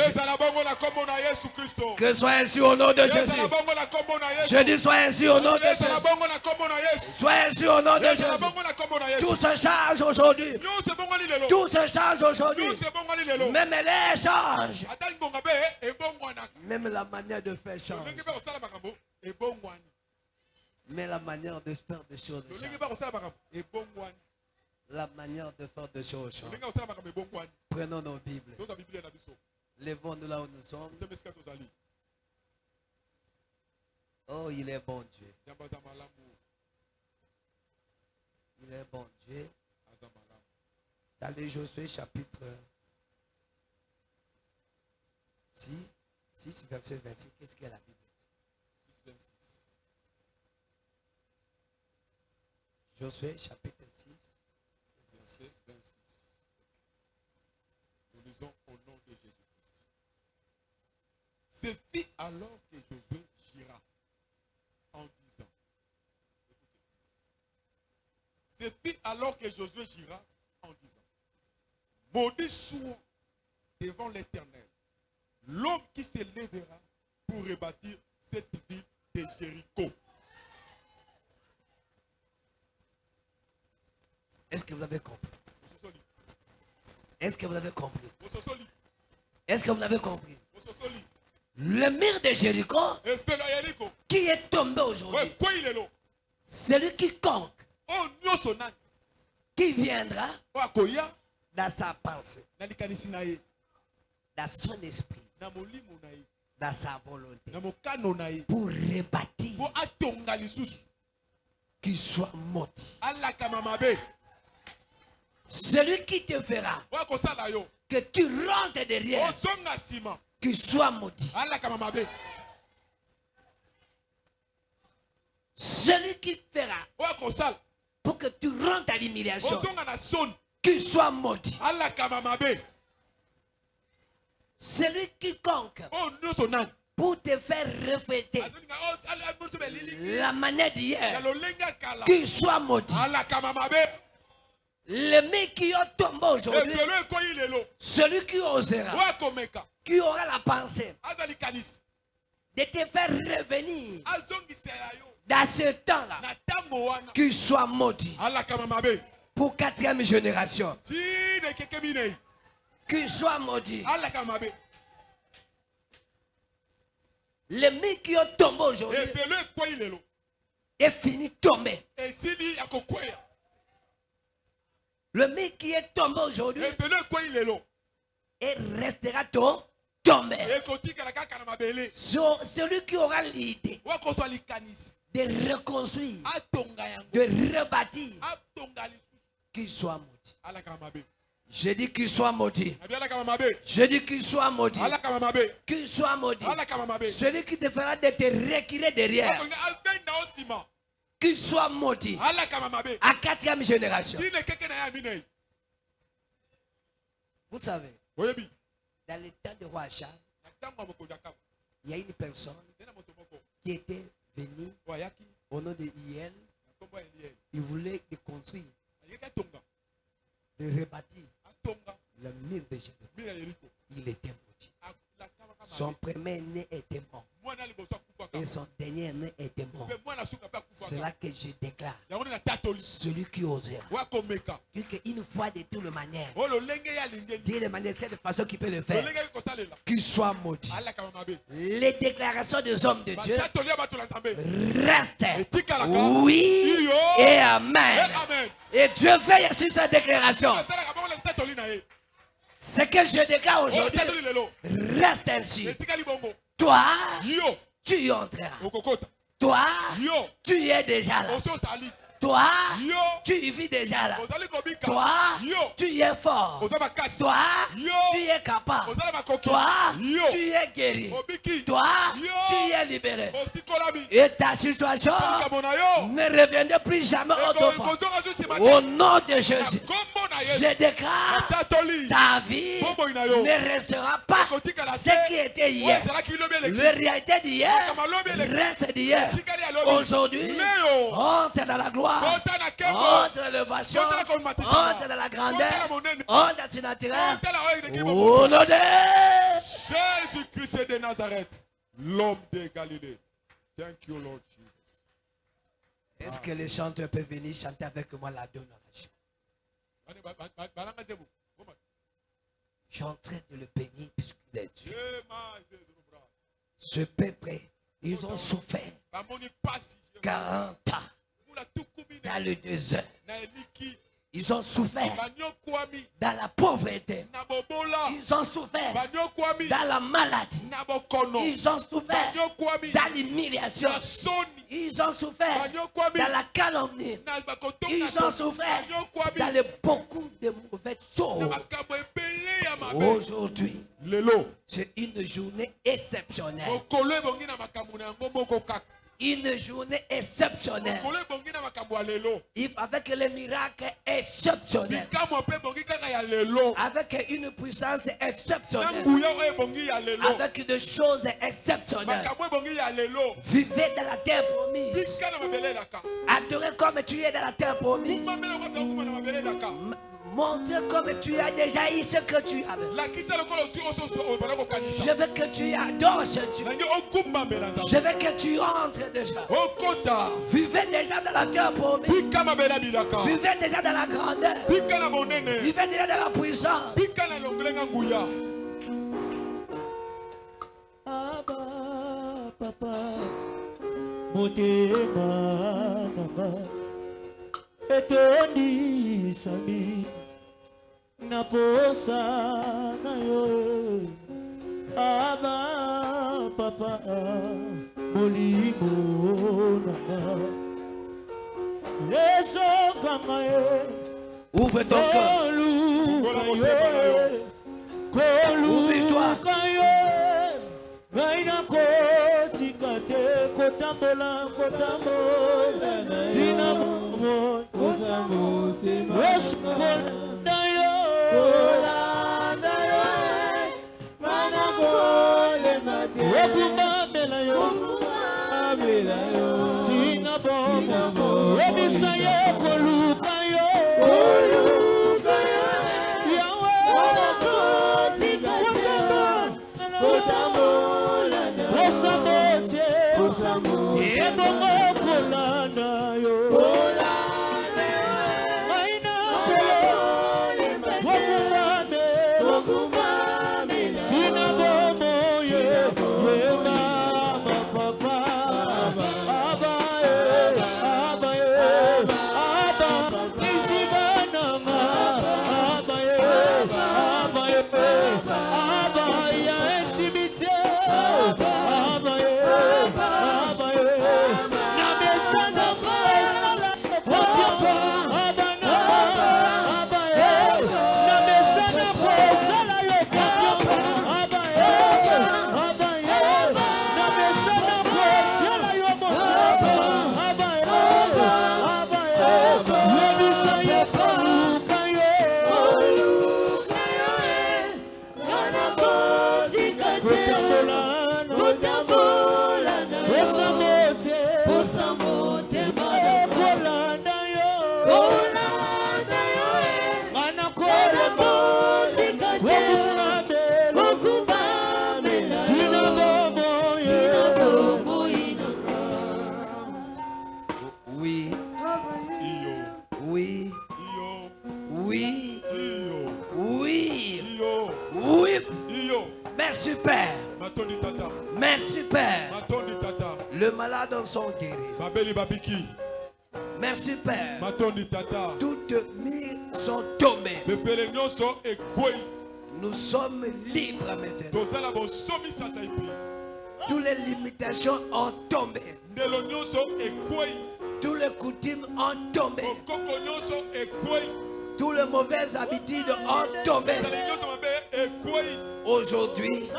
Que soit ainsi au nom de Jésus. Je dis sois ainsi au nom de Jésus. Sois ainsi au nom de Jésus. Tout se change aujourd'hui. Tout se change aujourd'hui. Même les change. Même la manière de faire change. Mais la manière de faire des choses change. La manière de faire des choses change. Prenons nos Bibles. Levons-nous là où nous sommes. Oh, il est bon Dieu. Il est bon Dieu. Dans les Josué chapitre 6, verset 26, qu'est-ce que la Bible dit? Josué chapitre 6, verset 26. Nous lisons au nom de Jésus-Christ. Ce fut alors que Josué gira en disant. Ce fut alors que Josué gira en disant. Maudit soit devant l'Éternel l'homme qui se lèvera pour rebâtir cette ville de Jéricho. Est-ce que vous avez compris? Est-ce que vous avez compris? Est-ce que vous avez compris? Le mur de Jéricho qui est tombé aujourd'hui, celui qui conque, qui viendra dans sa pensée, dans son esprit, dans sa volonté, pour rebâtir, qu'il soit maudit. Celui qui te fera que tu rentres derrière, qu'il soit maudit. Celui qui fera pour que tu rentres à l'humiliation, qu'il soit maudit. Celui qui conque pour te faire refléter la manière d'hier, qu'il soit maudit. Le mec qui a tombé aujourd'hui, celui qui osera, qui aura la pensée de te faire revenir dans ce temps-là, qu'il soit maudit. Pour 4e génération, qu'il soit maudit. Le mec qui a tombé aujourd'hui est fini de tomber. Le mec qui est tombé aujourd'hui et restera tombé. Celui qui aura l'idée de reconstruire, de rebâtir, qu'il soit maudit. Je dis qu'il soit maudit. Je dis qu'il soit maudit. Qu'il soit maudit. Celui qui te fera de te reculer derrière, qu'il soit maudit. À 4e génération. Vous savez, dans le temps de roi Achab, il y a une personne qui était venue au nom de Hiel. Il voulait construire, de rebâtir le mur de Jéricho. Il était maudit. Son premier-né était mort. Et son dernier-né était mort. C'est là que je déclare, celui qui osera, une fois de toutes les manières, dire de manière cette façon qu'il peut le faire, qu'il soit maudit. Les déclarations des hommes de Dieu restent oui et amen. Et Dieu veille sur sa déclaration. Ce que je déclare aujourd'hui reste ainsi. Toi, tu y entreras. Toi, tu y es déjà là. Toi, tu y vis déjà là. Toi, tu y es fort. Toi, tu y es capable. Toi, tu y es guéri. Toi, tu y es libéré. Et ta situation ne reviendra plus jamais autrefois. Au nom de Jésus, je déclare, ta vie ne restera pas ce qui était hier. La réalité d'hier reste d'hier. Aujourd'hui, entre dans la gloire. Entre dans l'élévation, entre dans la grandeur, entre dans le naturel. Au nom de Jésus-Christ de Nazareth, l'homme de Galilée. Thank you, Lord Jesus. Est-ce que les chanteurs peuvent venir chanter avec moi la donoration? Je suis en train de le bénir puisqu'il est Dieu. Ce peuple, ils ont souffert 40 ans. Dans le désert, ils ont souffert dans la pauvreté. Ils ont souffert dans la maladie. Ils ont souffert dans l'humiliation. Ils ont souffert dans la calomnie. Ils ont souffert dans beaucoup de mauvaises choses. Aujourd'hui, c'est une journée exceptionnelle. une journée exceptionnelle. Avec les miracles exceptionnels. Avec une puissance exceptionnelle. Avec des choses exceptionnelles. Vivez dans la terre promise. Adorez comme tu es dans la terre promise. Montre comme tu as déjà eu ce que tu as. Je veux que tu adores ce Dieu. Je veux que tu entres déjà. Vivez déjà dans la terre promise. Vivez déjà dans la grandeur. Vivez déjà dans la puissance. Abba, papa, motema nanga, etondi sami. Naposa na yo Abba papa molimo nanga Yeso kamaye. Ouvre ton cœur. Ouvre-toi. Gaina kosikate kotambola kotambola sina mo osamo sema dayo dayo mana gole mate okuma bela yo sina bo ebisa yo koluka yo yawe Merci Père. Merci Père. Le malade en sont guéris. Merci Père. Toutes mines sont tombées. Nous sommes libres maintenant. Toutes les limitations ont tombé. Toutes les coutumes ont tombé. Toutes les mauvaises habitudes ont tombé. Aujourd'hui,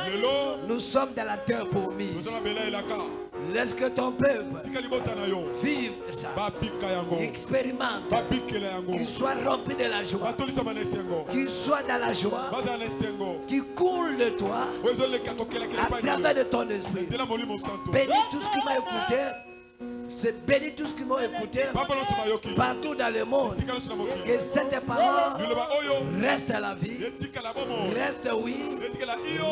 nous sommes dans la terre promise. Laisse que ton peuple vive ça, expérimente, qu'il soit rempli de la joie, qu'il soit dans la joie, qu'il coule de toi à travers de ton esprit. Bénis tout ce qui m'a écouté. C'est béni tout ce qui m'ont écouté partout dans le monde. Que cette parole reste à la vie, reste oui,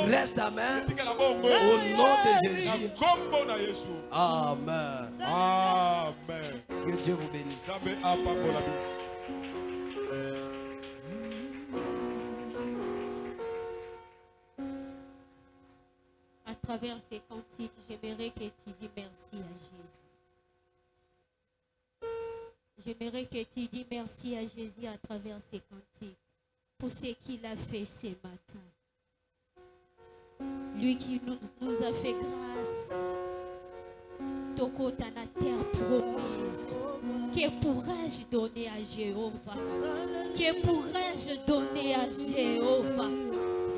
reste amen. Au nom de Jésus. Amen. Amen. Que Dieu vous bénisse. À travers ces cantiques, j'aimerais que tu dis merci à Jésus. J'aimerais que tu dis merci à Jésus à travers ces cantiques pour ce qu'il a fait ce matin. Lui qui nous a fait grâce. Toko tana terre promise. Que pourrais-je donner à Jéhovah? Que pourrais-je donner à Jéhovah?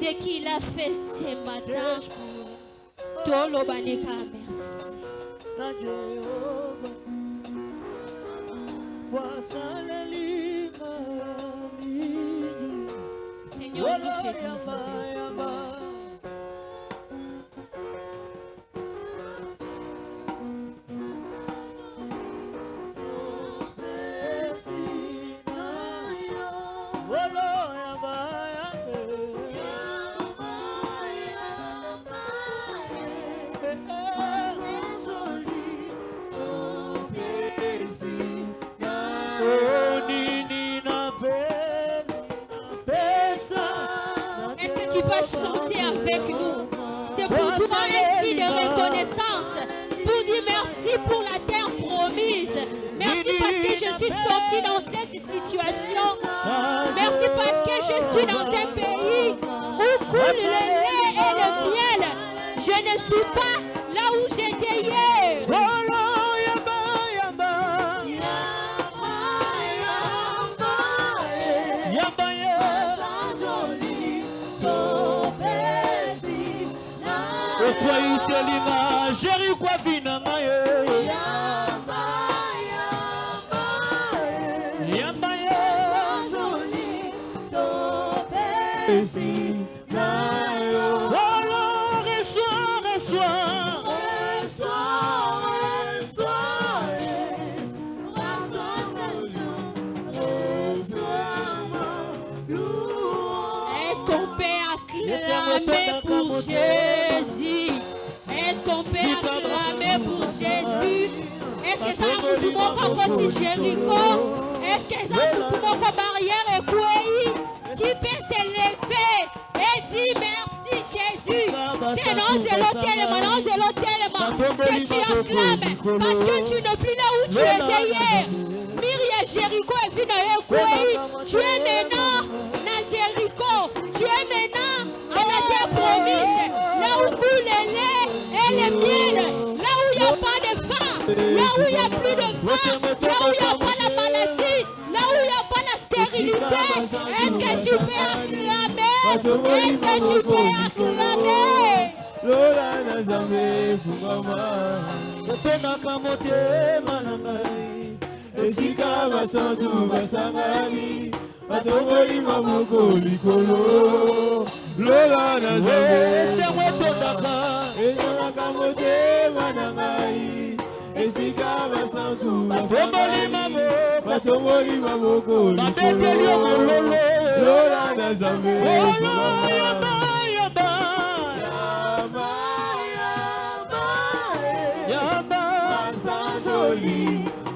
Ce qu'il a fait ce matin. Tolo baneka merci. na Jehova wasalelinga mingi. Seigneur, nous te disons chanter avec nous. C'est pour toi un signe de reconnaissance, pour dire merci pour la terre promise. Merci parce que je suis sorti dans cette situation. Merci parce que je suis dans un pays où coule le lait et le miel. Je ne suis pas là où j'étais hier. Toi iselina Jericho vinanga ye yamba ye joli to besi na yo Est-ce qu'on peut acclamer pour Jésus? Est-ce qu'on peut acclamer pour Jésus? Est-ce que ça a tout le monde côté Jéricho? Est-ce que ça a tout le monde barrière et quoi? Qui peut s'élever et dire merci Jésus? Que non, c'est l'hôtel, que tu acclames parce que tu n'es plus là où tu étais hier. Myriam Jéricho est venu à Ekoué. Tu es maintenant à Jéricho. Tu es maintenant à la terre promise. Là où coule le lait et le miel. Là où il n'y a pas de faim. Là où il n'y a plus de faim. Là où il n'y a pas la maladie. Là où il n'y a pas la stérilité. Est-ce que tu peux acclamer? Est-ce que tu peux acclamer? Lola nazambe fungama Topena kamote manangai Esika basantu basangani Batongoli maboko likolo Lola nazambe Semwe tondaka Enyona kamote manangai Esika basantu basangani Batongoli maboko likolo Lola nazambe fungama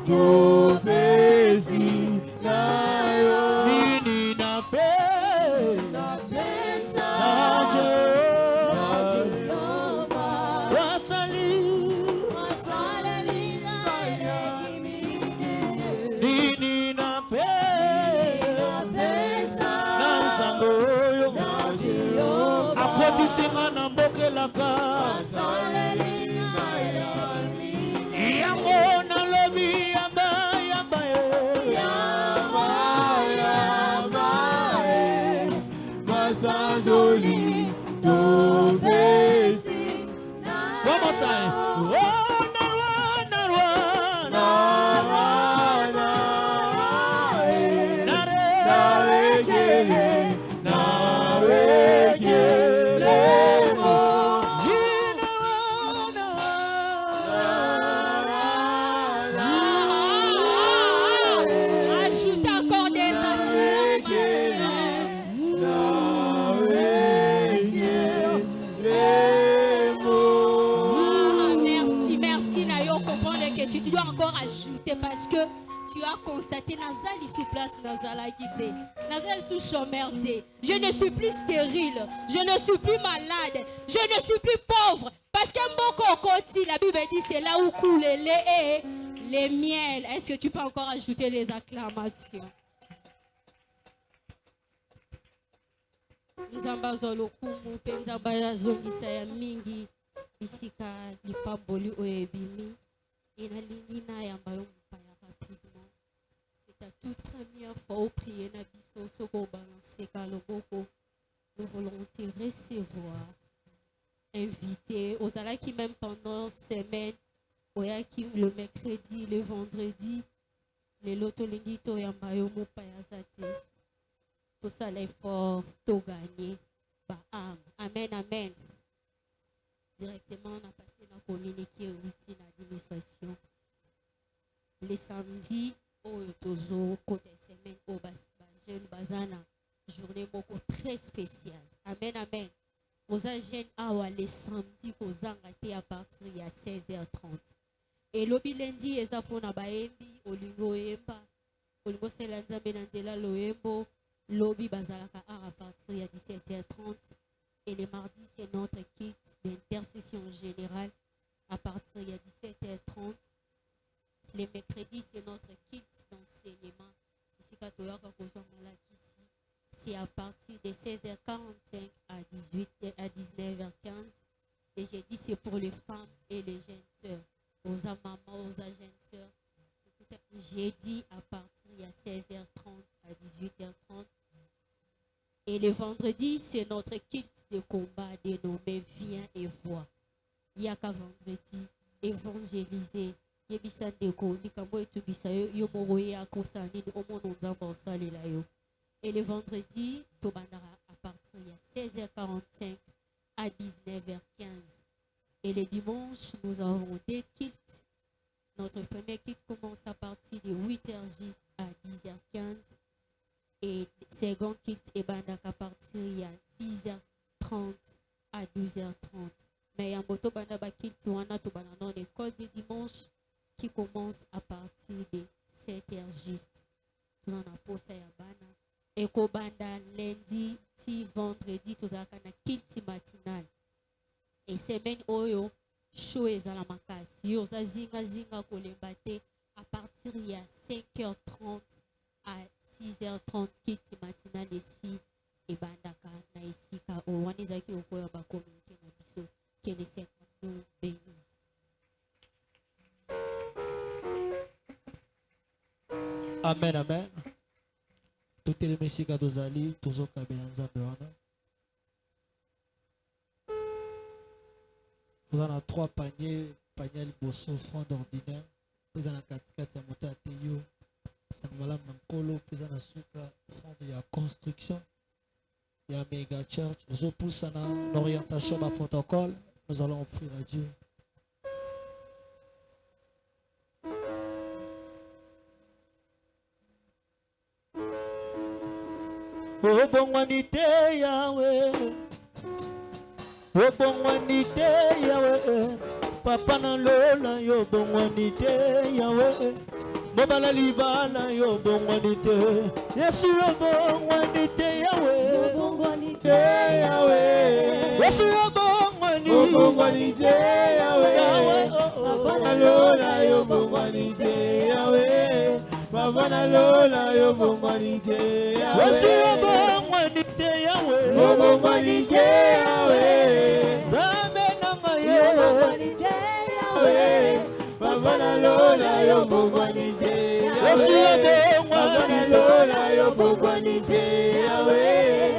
Do besi na yo nini na pe na pesa na Jehova wasali nini na pe na pesa na zangoyo na Jehova akotisinga na mbokelaka parce que tu as constaté Nazali sous place, Nazala quitté, Nazali sous chômerdé. Je ne suis plus stérile, je ne suis plus malade, je ne suis plus pauvre. Parce que la Bible dit c'est là où coule le lait et les miels. Est-ce que tu peux encore ajouter les acclamations? Nzamba zolokumu, penzamba zongisa ya mingi, isika lipaboli oebimi. C'est ta toute première fois au prier nous voulons te recevoir, inviter aux ala qui même pendant semaine oyaki le mercredi, le vendredi, les lotolingi to yamba yo mopa ya zate. Tout ça l'effort, tout gagné. Bah, amen, amen. Directement, on a passé dans communiqué routine administration. Les samedis, au tozo, côté semaine, au jeune bazana, journée beaucoup très spéciale. Amen, amen. Aux jeunes awa les samedis, aux engatés à partir de 16h30. Et l'obi lundi, ils ont na baembi, olingo yemba, olingo selanza benanzela loembo, l'obi bazalaka à partir de 17h30. Et les mardis, c'est notre kit d'intercession générale à partir de 17h30. Les mercredis, c'est notre kit d'enseignement. Ici, c'est à partir de 16h45 à 19h15. Les jeudis, c'est pour les femmes et les jeunes sœurs. Aux mamans, aux jeunes sœurs. Jeudi, à partir de 16h30 à 18h30. Et le vendredi, c'est notre kit de combat dénommé Viens et vois. Il y a qu'à vendredi, évangéliser. Et le vendredi, à partir de 16h45 à 19h15. Et le dimanche, nous avons des kits. Notre premier kit commence à partir de 8h à 10h15. Et le second kit est à partir de 10h30 à 12h30. Mais il y a un kit qui est l'école de dimanche qui commence à partir de 7h juste. Nous avons posé à Bana. Et Kobanda lundi, vendredi, nous avons un kit matinal. Et semaine oyo, show est à la macasse. Yo za zinga kolembate à partir de 5h30 à 6h30 kit matinal ici. Et bandaka na ici ka o wanizaki okoya ba communiquer na biso que le Seigneur nous bénisse. Amen, amen. Tout les messieurs Kadozali, tous au Kabelanza Bewana. Vous en avez 3 paniers, panier bosso, offrande ordinaire. Vous en avez 4 à monter à Teyo. Sangmalam Nankolo, vous en avez souka, offrande de la construction. Il y a méga church. Nous poussons en orientation à protocole. Nous allons offrir à Dieu. Oh bon wanite Yahweh, oh bon wanite Yahweh, papa na lola yo bon wanite Yahweh, bobala libala yo bon wanite, Yesu yo bon wanite Yahweh, yo bon wanite Yahweh, Yesu yo bon wanite Yahweh, papa na lola yo bon wanite Yahweh. Papa na lola yo bonganite Yahweh. Yo bonganite Yahweh. Yo bonganite Yahweh. Zambe nanga yo bonganite Yahweh. Papa na lola yo bonganite Yahweh. Papa na lola yo bonganite Yahweh.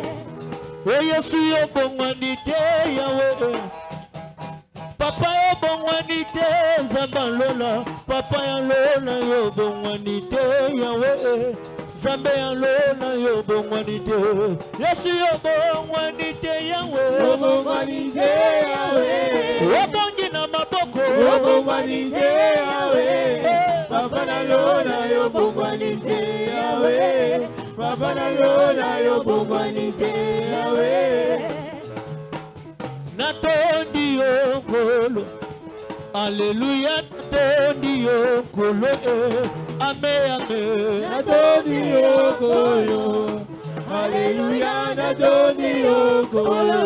Oh Yesu yo bonganite Yahweh. Papa yo bonganite Zamba lola. Papa ya lola yo bonganite Yahweh. Zambe ya lola yo bonganite. Yesu yo bonganite Yahweh. Yo bonganite Yahweh. Yo bongi na maboko. Yo bonganite Yahweh. Papa na lola yo bonganite Yahweh. Papa na lola yo bonganite Yahweh. Natondi yo kolo. Alléluia, natondi yo kolo. Amen, amen. Natondi yo kolo. Alléluia, natondi yo kolo.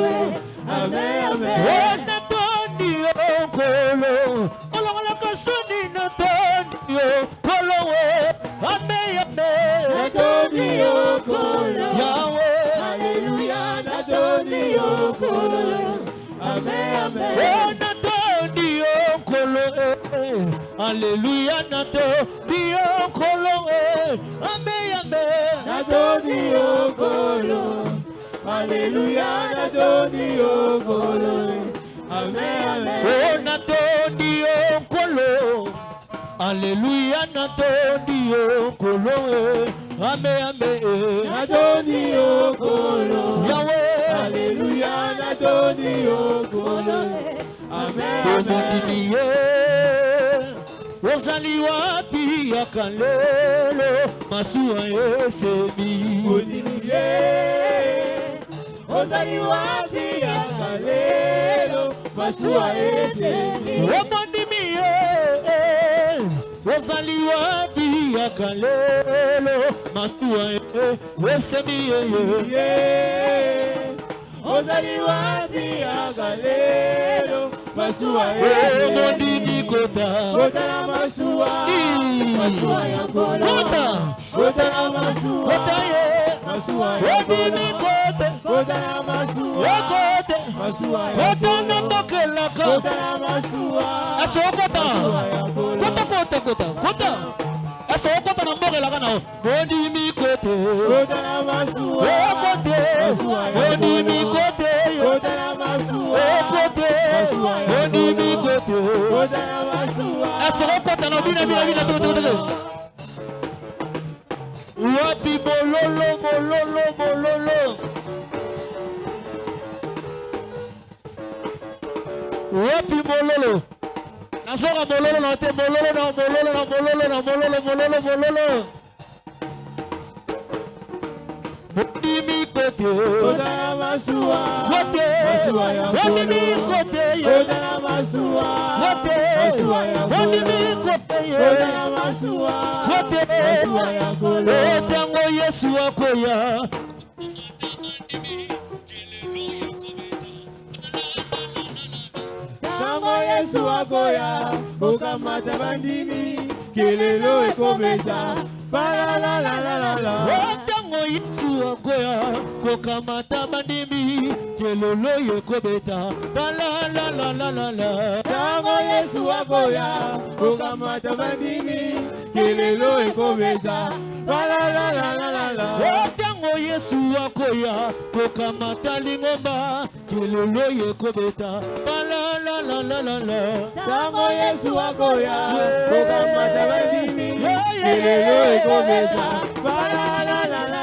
Amen, amen. Natondi yo kolo. Ola kasoni natondi yo kolo. Amen, amen. Natondi yo kolo. Yahweh. Alléluia, natondi yo kolo. Amen, amen. Natondi yo kolo. Alléluia, natondi yo kolo. Amen, amen. Natondi yo kolo. Alléluia, natondi yo kolo. Amen, amen. Natondi yo kolo. Alléluia, Natoni Okolo. Amen, amen. Natoni Okolo. Yahweh. Alléluia, Natoni Okolo. Amen, amen. Ozali wapi akalelo masuwa esemi. Odiniye. Ozali wapi akalelo masuwa esemi. Omondimiye. Ozali wapi akalelo masuwa esemi. Ozali wapi akalelo masuwa esemi. Mondimi kota. Kota na masuwa. Masuwa ya kolo. Kota. Kota na masuwa. Kota ye. Masuwa ya Mondimi kolo. kota. Kota na masuwa. Kota. Masuwa ya Kota na kolo. mokelaka. Kota na masuwa. Aso kota. Masuwa ya kolo. Kota. Aso kota na mokelaka na. Mondimi kota. Kota na masuwa. Masuwa ya Mondimi kolo. kota. Kota na masuwa. Masuwa ya Mondimi kolo. kota. Kota na masuwa. Aso kota na bina. Wapi mololo. Wapi mololo. Nasoka mololo na te mololo. Mondimi kote. Kota na masuwa. Kote. Masuwa ya Mondimi kolo. kote. Kota na masuwa. Kote. Masuwa ya kolo. Mondimi kote. Kota na masuwa. Kote. Masuwa ya kolo. Tango Yesu akoya. Tango Yesu akoya, okamata bandimi, kelelo ekobeta, balalalalala. Tango Yesu akoya, kokamata bandimi, kelelo ekobeta, balalalalala. Tango Yesu akoya, okamata bandimi, kelelo ekobeta, balalalalala. Tango Yesu akoya, kokamata lingomba, kelelo ekobeta, balalalalala. Tango Yesu akoya, okamata bandimi, kelelo ekobeta, balalalalala.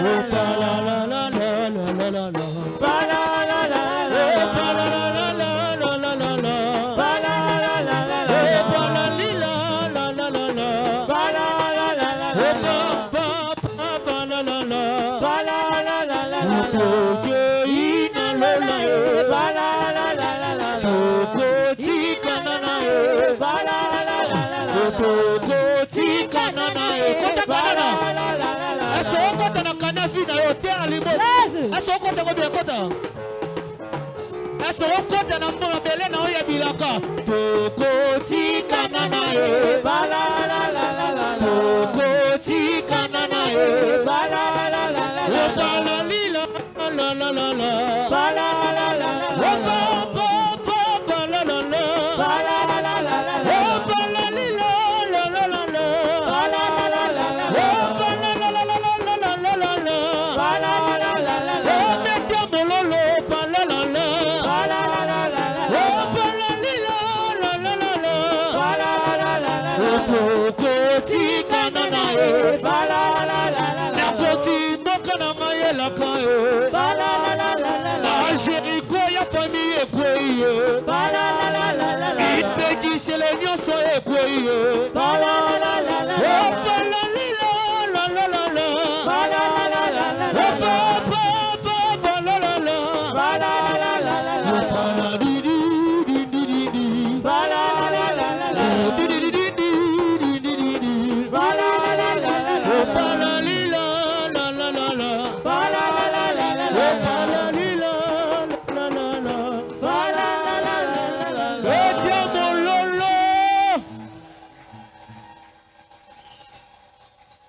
Asokota na mbona bele na oya bilaka tokotika nana e balalalalala tokotika nana e balalalalala balalila la la la la balalalalala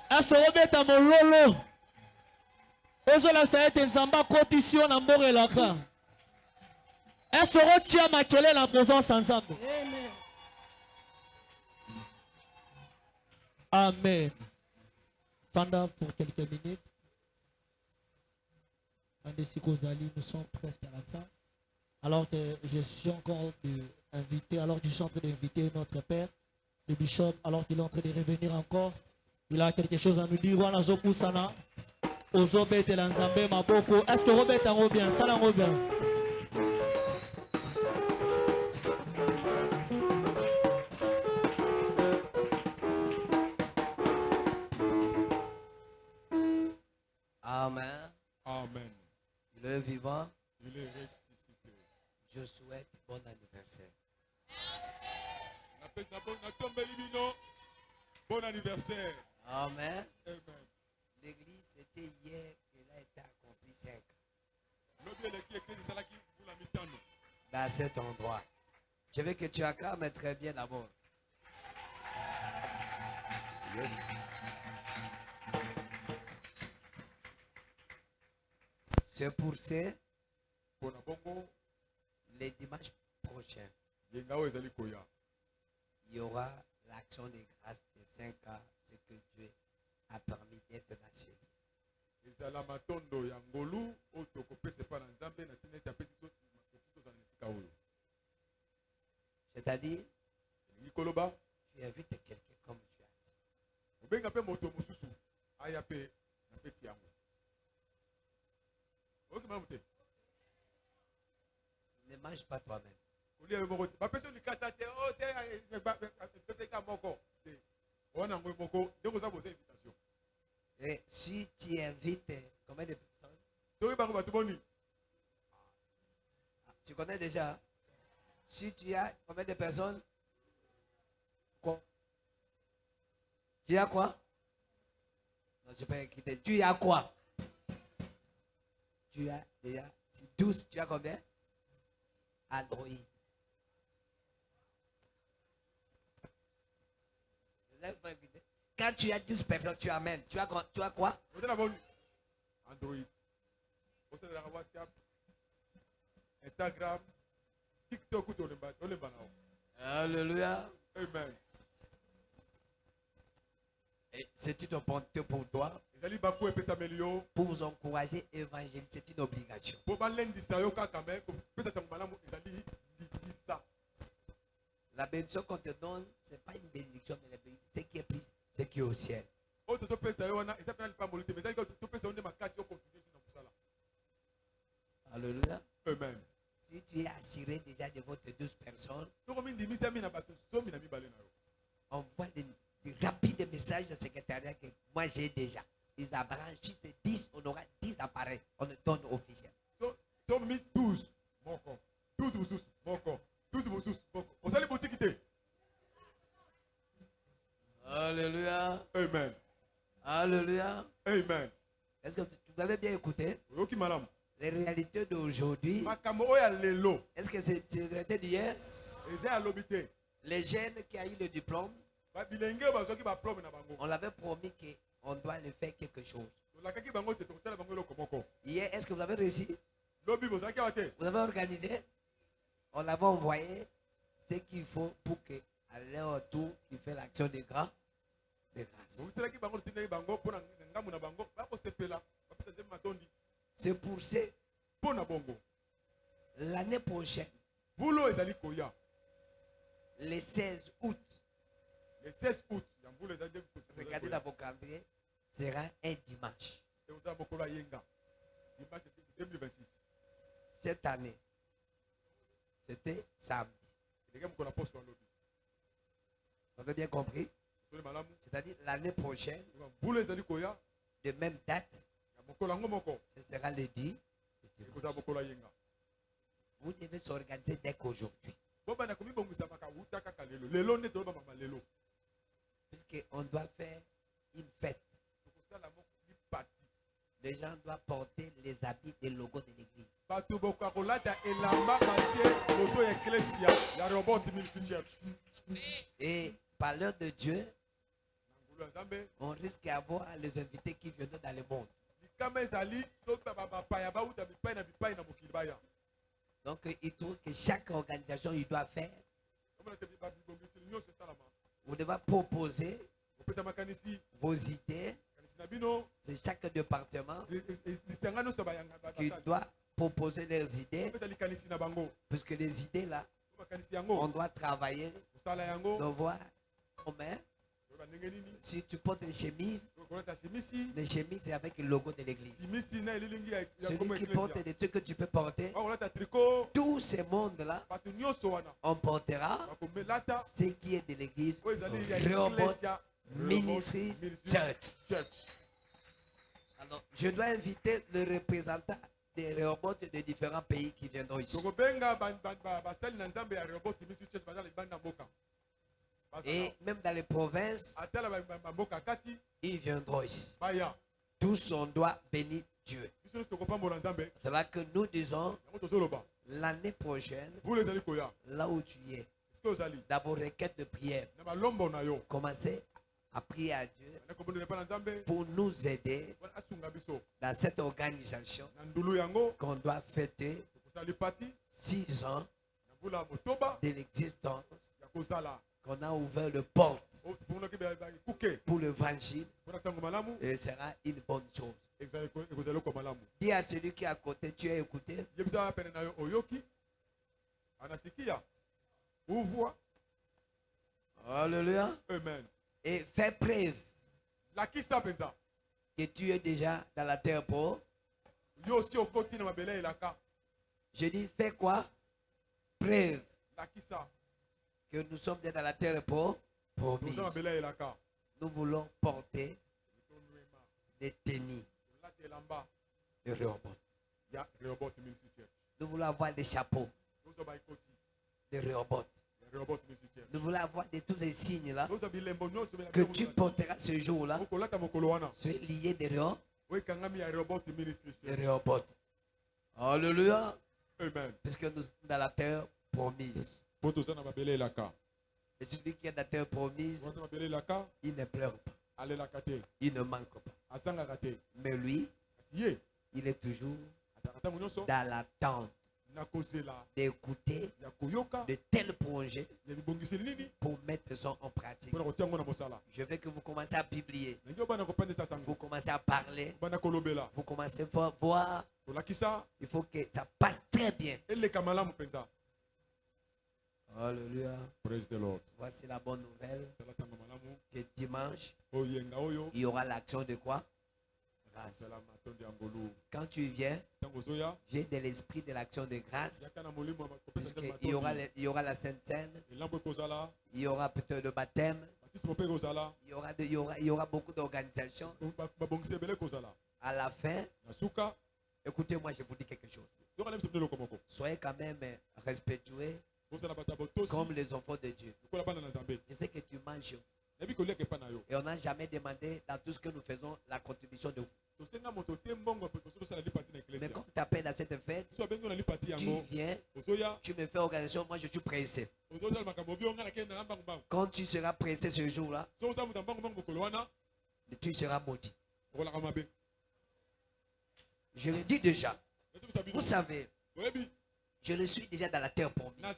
Asorobeta mololo. Ozola saete nzamba kotisio na mborelaka. Esorotia makele na présence ensemble. Amen. Pendant pour quelques minutes. Nous sommes presque à la fin. Alors que je suis encore invité, alors que je suis en train d'inviter notre Père Le bishop, alors qu'il est en train de revenir encore, il a quelque chose à nous dire. Est-ce que Robert a bien? Ça l'a bien. Amen. Amen. Il est vivant. Il est ressuscité. Je souhaite bon anniversaire. Bon anniversaire. Amen. Amen. L'église, c'était hier qu'elle a été accomplie 5 ans. Dans cet endroit. Je veux que tu acclames très bien d'abord. Yes. C'est pour ça, les dimanches prochains, il y aura l'action de grâce de 5 ans, ce que Dieu a permis d'être lâché. C'est-à-dire, tu invites quelqu'un comme tu as dit. Ne mange pas toi-même. Et si tu invites combien de personnes? Tu connais déjà? Si tu as combien de personnes? Quoi? Tu as quoi? Non, je peux quitter. Tu as quoi? Tu as déjà 12. Tu as combien? Android. Quand tu as 12 personnes, tu amènes. Tu as quoi? Android. WhatsApp, Instagram, TikTok. Alléluia. Amen. Et c'est une opportunité pour toi. Pour vous encourager à évangéliser, c'est une obligation. La bénédiction qu'on te donne, ce n'est pas une bénédiction, mais la bénédiction, c'est qui est plus, c'est qui est au ciel. Alléluia. Amen. Si tu es assuré déjà de votre 12 personnes, envoie des rapides messages de secrétariat que moi j'ai déjà. Ils ont branché, c'est 10, on aura 10 appareils. On le donne officiel. 12. Mon corps. 12 mon corps. 12 mon corps. On s'est les boutiques quitter. Alléluia. Amen. Alléluia. Amen. Est-ce que vous avez bien écouté? Ok, madame. Les réalités d'aujourd'hui. Est-ce que c'est les réalités d'hier? Les jeunes qui ont eu le diplôme, on l'avait promis qu'on doit le faire quelque chose. Hier, est-ce que vous avez réussi? Vous avez organisé? On l'avait envoyé ce qu'il faut pour qu'à leur tour, il fait l'action de grâce. C'est pour ça. L'année prochaine, le 16 août, regardez dans vos calendriers, sera un dimanche. Cette année, c'était samedi. Vous avez bien compris? C'est-à-dire l'année prochaine, de même date, ce sera le 10. Vous devez s'organiser dès qu'aujourd'hui. Puisqu'on doit faire une fête. Les gens doivent porter les habits et logos de l'église. Et par l'heure de Dieu, on risque d'avoir les invités qui viennent dans le monde. Donc il trouve que chaque organisation il doit faire. Vous devez proposer vos idées. C'est chaque département qui doit proposer leurs idées. Puisque les idées là, on doit travailler, on forme, hein? Si tu portes les chemises c'est avec le logo de l'église. Celui qui porte des trucs que tu peux porter, tous ces mondes-là, on portera ce qui est de l'église. Rehoboth Ministries Church. Alors, je dois inviter le représentant des Rehoboth de différents pays qui viendront ici. Et même dans les provinces, ils viendront ici. Tous on doit bénir Dieu. C'est là que nous disons, l'année prochaine, là où tu es, dans vos requêtes de prière, commencez à prier à Dieu pour nous aider dans cette organisation qu'on doit fêter 6 ans de l'existence, qu'on a ouvert le porte pour l'évangile, et ce sera une bonne chose. Dis à celui qui est à côté, tu as écouté. Alléluia. Amen. Et fais preuve que tu es déjà dans la terre pauvre. Je dis, fais quoi? Preuve que nous sommes dans la terre pauvre. Nous voulons porter des tenues de Rehoboth. Nous voulons avoir des chapeaux de Rehoboth. Nous voulons avoir tous les signes là que tu porteras ce jour-là. C'est lié de Rehoboth. Alléluia. Amen. Puisque nous sommes dans la terre promise. Et celui qui est dans la terre promise, il ne pleure pas. Il ne manque pas. Mais lui, il est toujours dans l'attente d'écouter de tels projets pour mettre ça en pratique. Je veux que vous commencez à publier. Vous commencez à parler. Vous commencez à voir. Il faut que ça passe très bien. Alléluia. Praise the Lord. Voici la bonne nouvelle. Que dimanche, il y aura l'action de quoi? Grâce. Quand tu viens de l'esprit de l'action de grâce. Il y aura la Sainte Seine. Il y aura peut-être le baptême. Il y aura beaucoup d'organisations. À la fin, écoutez-moi, je vous dis quelque chose. Soyez quand même respectueux comme les enfants de Dieu. Je sais que tu manges. Et on n'a jamais demandé dans tout ce que nous faisons la contribution de vous. Mais quand tu t'appelles à cette fête, tu viens, tu me fais organisation, moi je suis pressé. Quand tu seras pressé ce jour-là, tu seras maudit. Je le dis déjà. Vous savez, je le suis déjà dans la terre pour moi.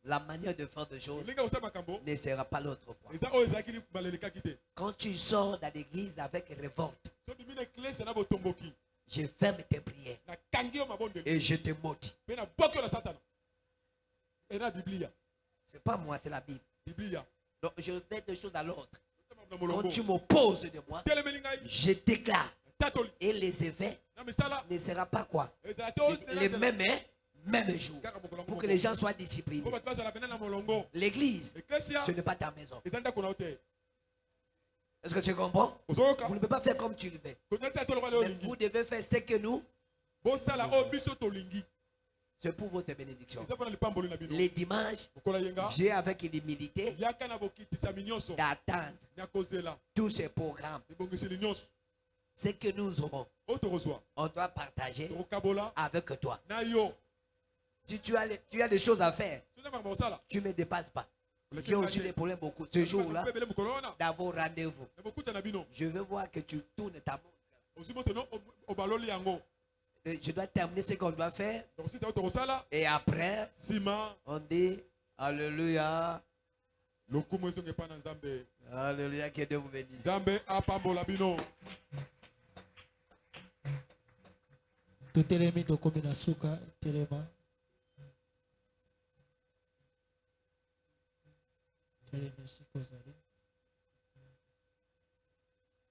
La manière de faire des choses ne sera pas l'autre fois. Quand tu sors dans l'église avec révolte, je ferme tes prières et je te maudis. C'est pas moi, c'est la Bible. Donc je mets des choses à l'autre. Quand tu m'opposes de moi, je déclare. Et les effets ne seront pas quoi? Les mêmes jours. Pour que les gens soient disciplinés. L'église, ce n'est pas ta maison. Est-ce que tu comprends? Vous ne pouvez pas faire comme tu le fais. Mais vous devez faire ce que nous. C'est pour votre bénédiction. Les dimanches, viens avec l'humilité d'attendre tous ces programmes. Ce que nous aurons, on doit partager avec toi. Si tu as des choses à faire, tu ne me dépasses pas. J'ai aussi des problèmes beaucoup. Ce jour-là, dans vos rendez-vous, je veux voir que tu tournes ta montre. Je dois terminer ce qu'on doit faire. Et après, on dit Alléluia. Alléluia, que Dieu vous bénisse. Tutelemi tokomi na suka telema. merci kozali.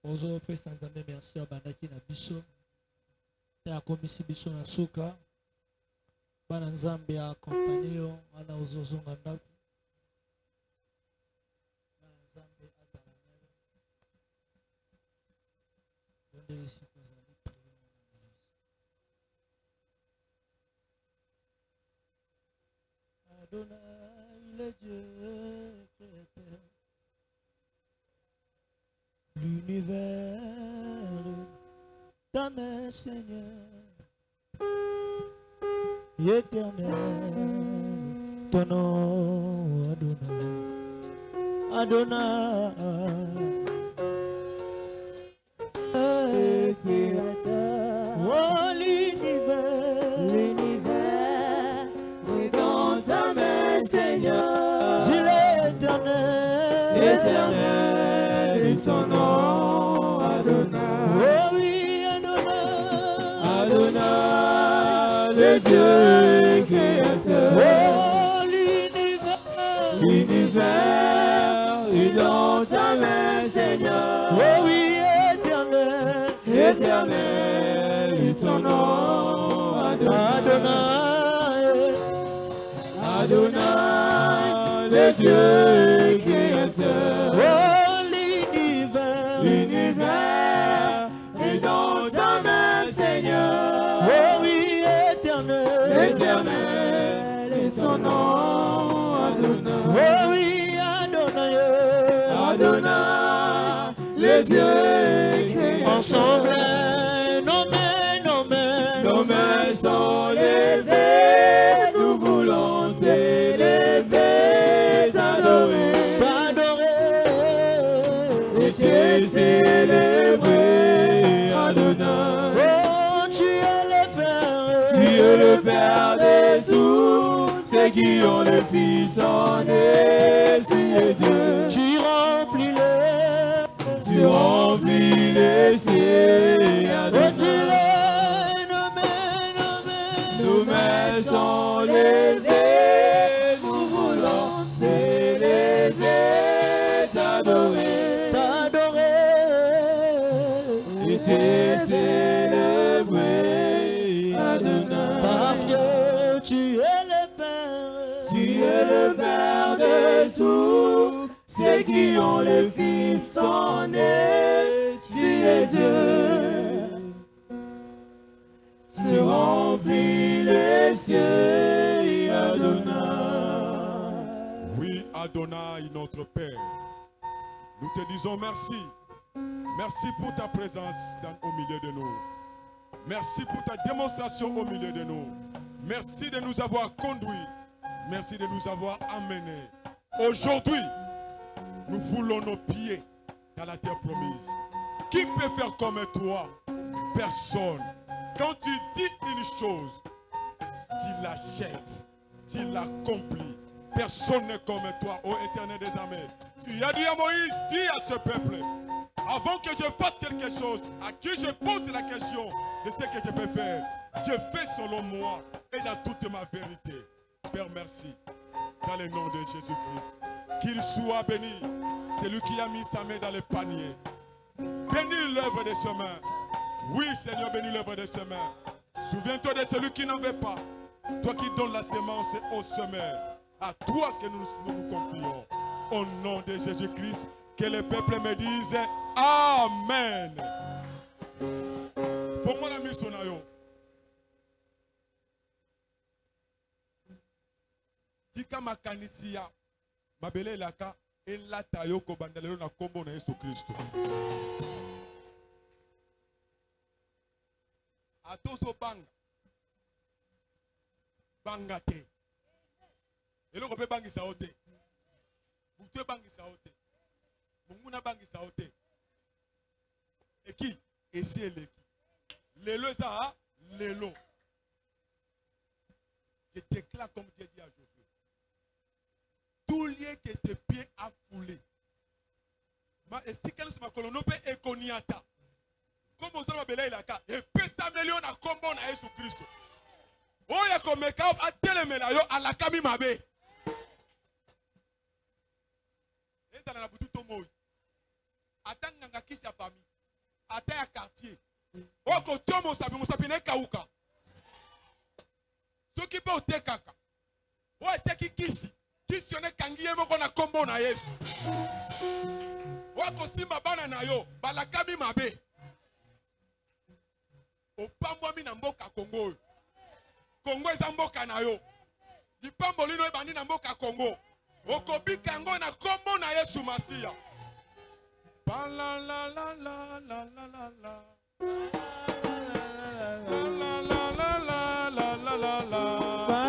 Ozo pesa nzambe merci abandaki na biso. Te akomisi biso na suka. Bana nzambe akompagné yo ana ozozonga ndako. Bana nzambe azala na yo. Bonde esi kozali prions na Jésus. Adonai le Dieu créateur, l'univers, ta main Seigneur, éternel, ton nom Adonai, Adonai, créateur, oh l'univers, est dans ta main Seigneur, tu l'éternel, éternel est ton nom Adonai, oh oui Adonai, Adonai, le Dieu créateur, oh l'univers est dans ta main Seigneur, oh oui éternel, éternel est ton nom Adonai, Adonai, le Dieu créateur, oh l'univers est dans ta main Seigneur, oh oui éternel, éternel est ton nom Adonai, oh oui Adonai, Adonai, le Dieu créateur, ensemble nos mains sont levées, nous voulons s'élever, t'adorer, et te célébrer, Adonai. Oh, tu es le Père de tous ceux qui ont le Fils en eux, tu es Dieu. Tu remplis les cieux, Adonai. Nos mains sont levées, nous voulons s'élever, t'adorer, et te célébrer, Adonai. Parce que tu es le Père de tous ceux qui ont le Fils en eux, tu es Dieu. Tu remplis les cieux, Adonai. Oui, Adonai, notre Père, nous te disons merci. Merci pour ta présence au milieu de nous. Merci pour ta démonstration au milieu de nous. Merci de nous avoir conduits. Merci de nous avoir amenés. Aujourd'hui, nous foulons nos pieds dans la terre promise. Qui peut faire comme toi? Personne. Quand tu dis une chose, tu l'achèves, tu l'accomplis. Personne n'est comme toi, ô Éternel des armées. Tu as dit à Moïse, dis à ce peuple, avant que je fasse quelque chose, à qui je pose la question de ce que je peux faire, je fais selon moi et dans toute ma vérité. Père, merci. Dans le nom de Jésus-Christ. Qu'il soit béni, celui qui a mis sa main dans le panier. Bénis l'œuvre de ses mains. Oui, Seigneur, bénis l'œuvre de ses mains. Souviens-toi de celui qui n'en veut pas. Toi qui donnes la semence au semeur. À toi que nous confions. Au nom de Jésus-Christ, que le peuple me dise Amen. Faut-moi la mission na yo. Tika makanisia mabele laka elata yo ko bandalelo na kombo na Yesu Kristo. Atoso banga bangate eloko pe bangisa ote butu bangisa ote munguna bangisa ote eki esi eleki lelo ça lelo. Je déclare comme Dieu dit à Josué, tout lieu que tes pieds a foulé et si quelqu'un se m'a colonope et koniata comme on s'en bela ilaka et pesa million na kombo na Yesu Kristo oya komeka a telemela yo alakami mabe botana na butu to moi. Atanga kisi ya famille. Ata ya quartier. Oko tiomo sabi ne kauka. Soki pe otekaka. O eteki kisi. Kisi one kangiye moko na kombo na Yesu. Oko simba bana na yo, balakami mabe. Opambwami na mboka Kongo. Kongo eza mboka na yo. Lipambolino ebandi na mboka Kongo. Okobika yango na kombo na Yesu Masiya. La la la la la la la la la. La la la la la la la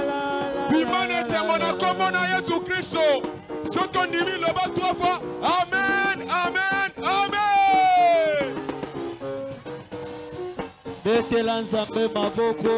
la. Bimane se mona kombo na Yesu Kristo. Soko ndimi loba 3 fois. Amen, amen, amen. Betela nzambe maboko.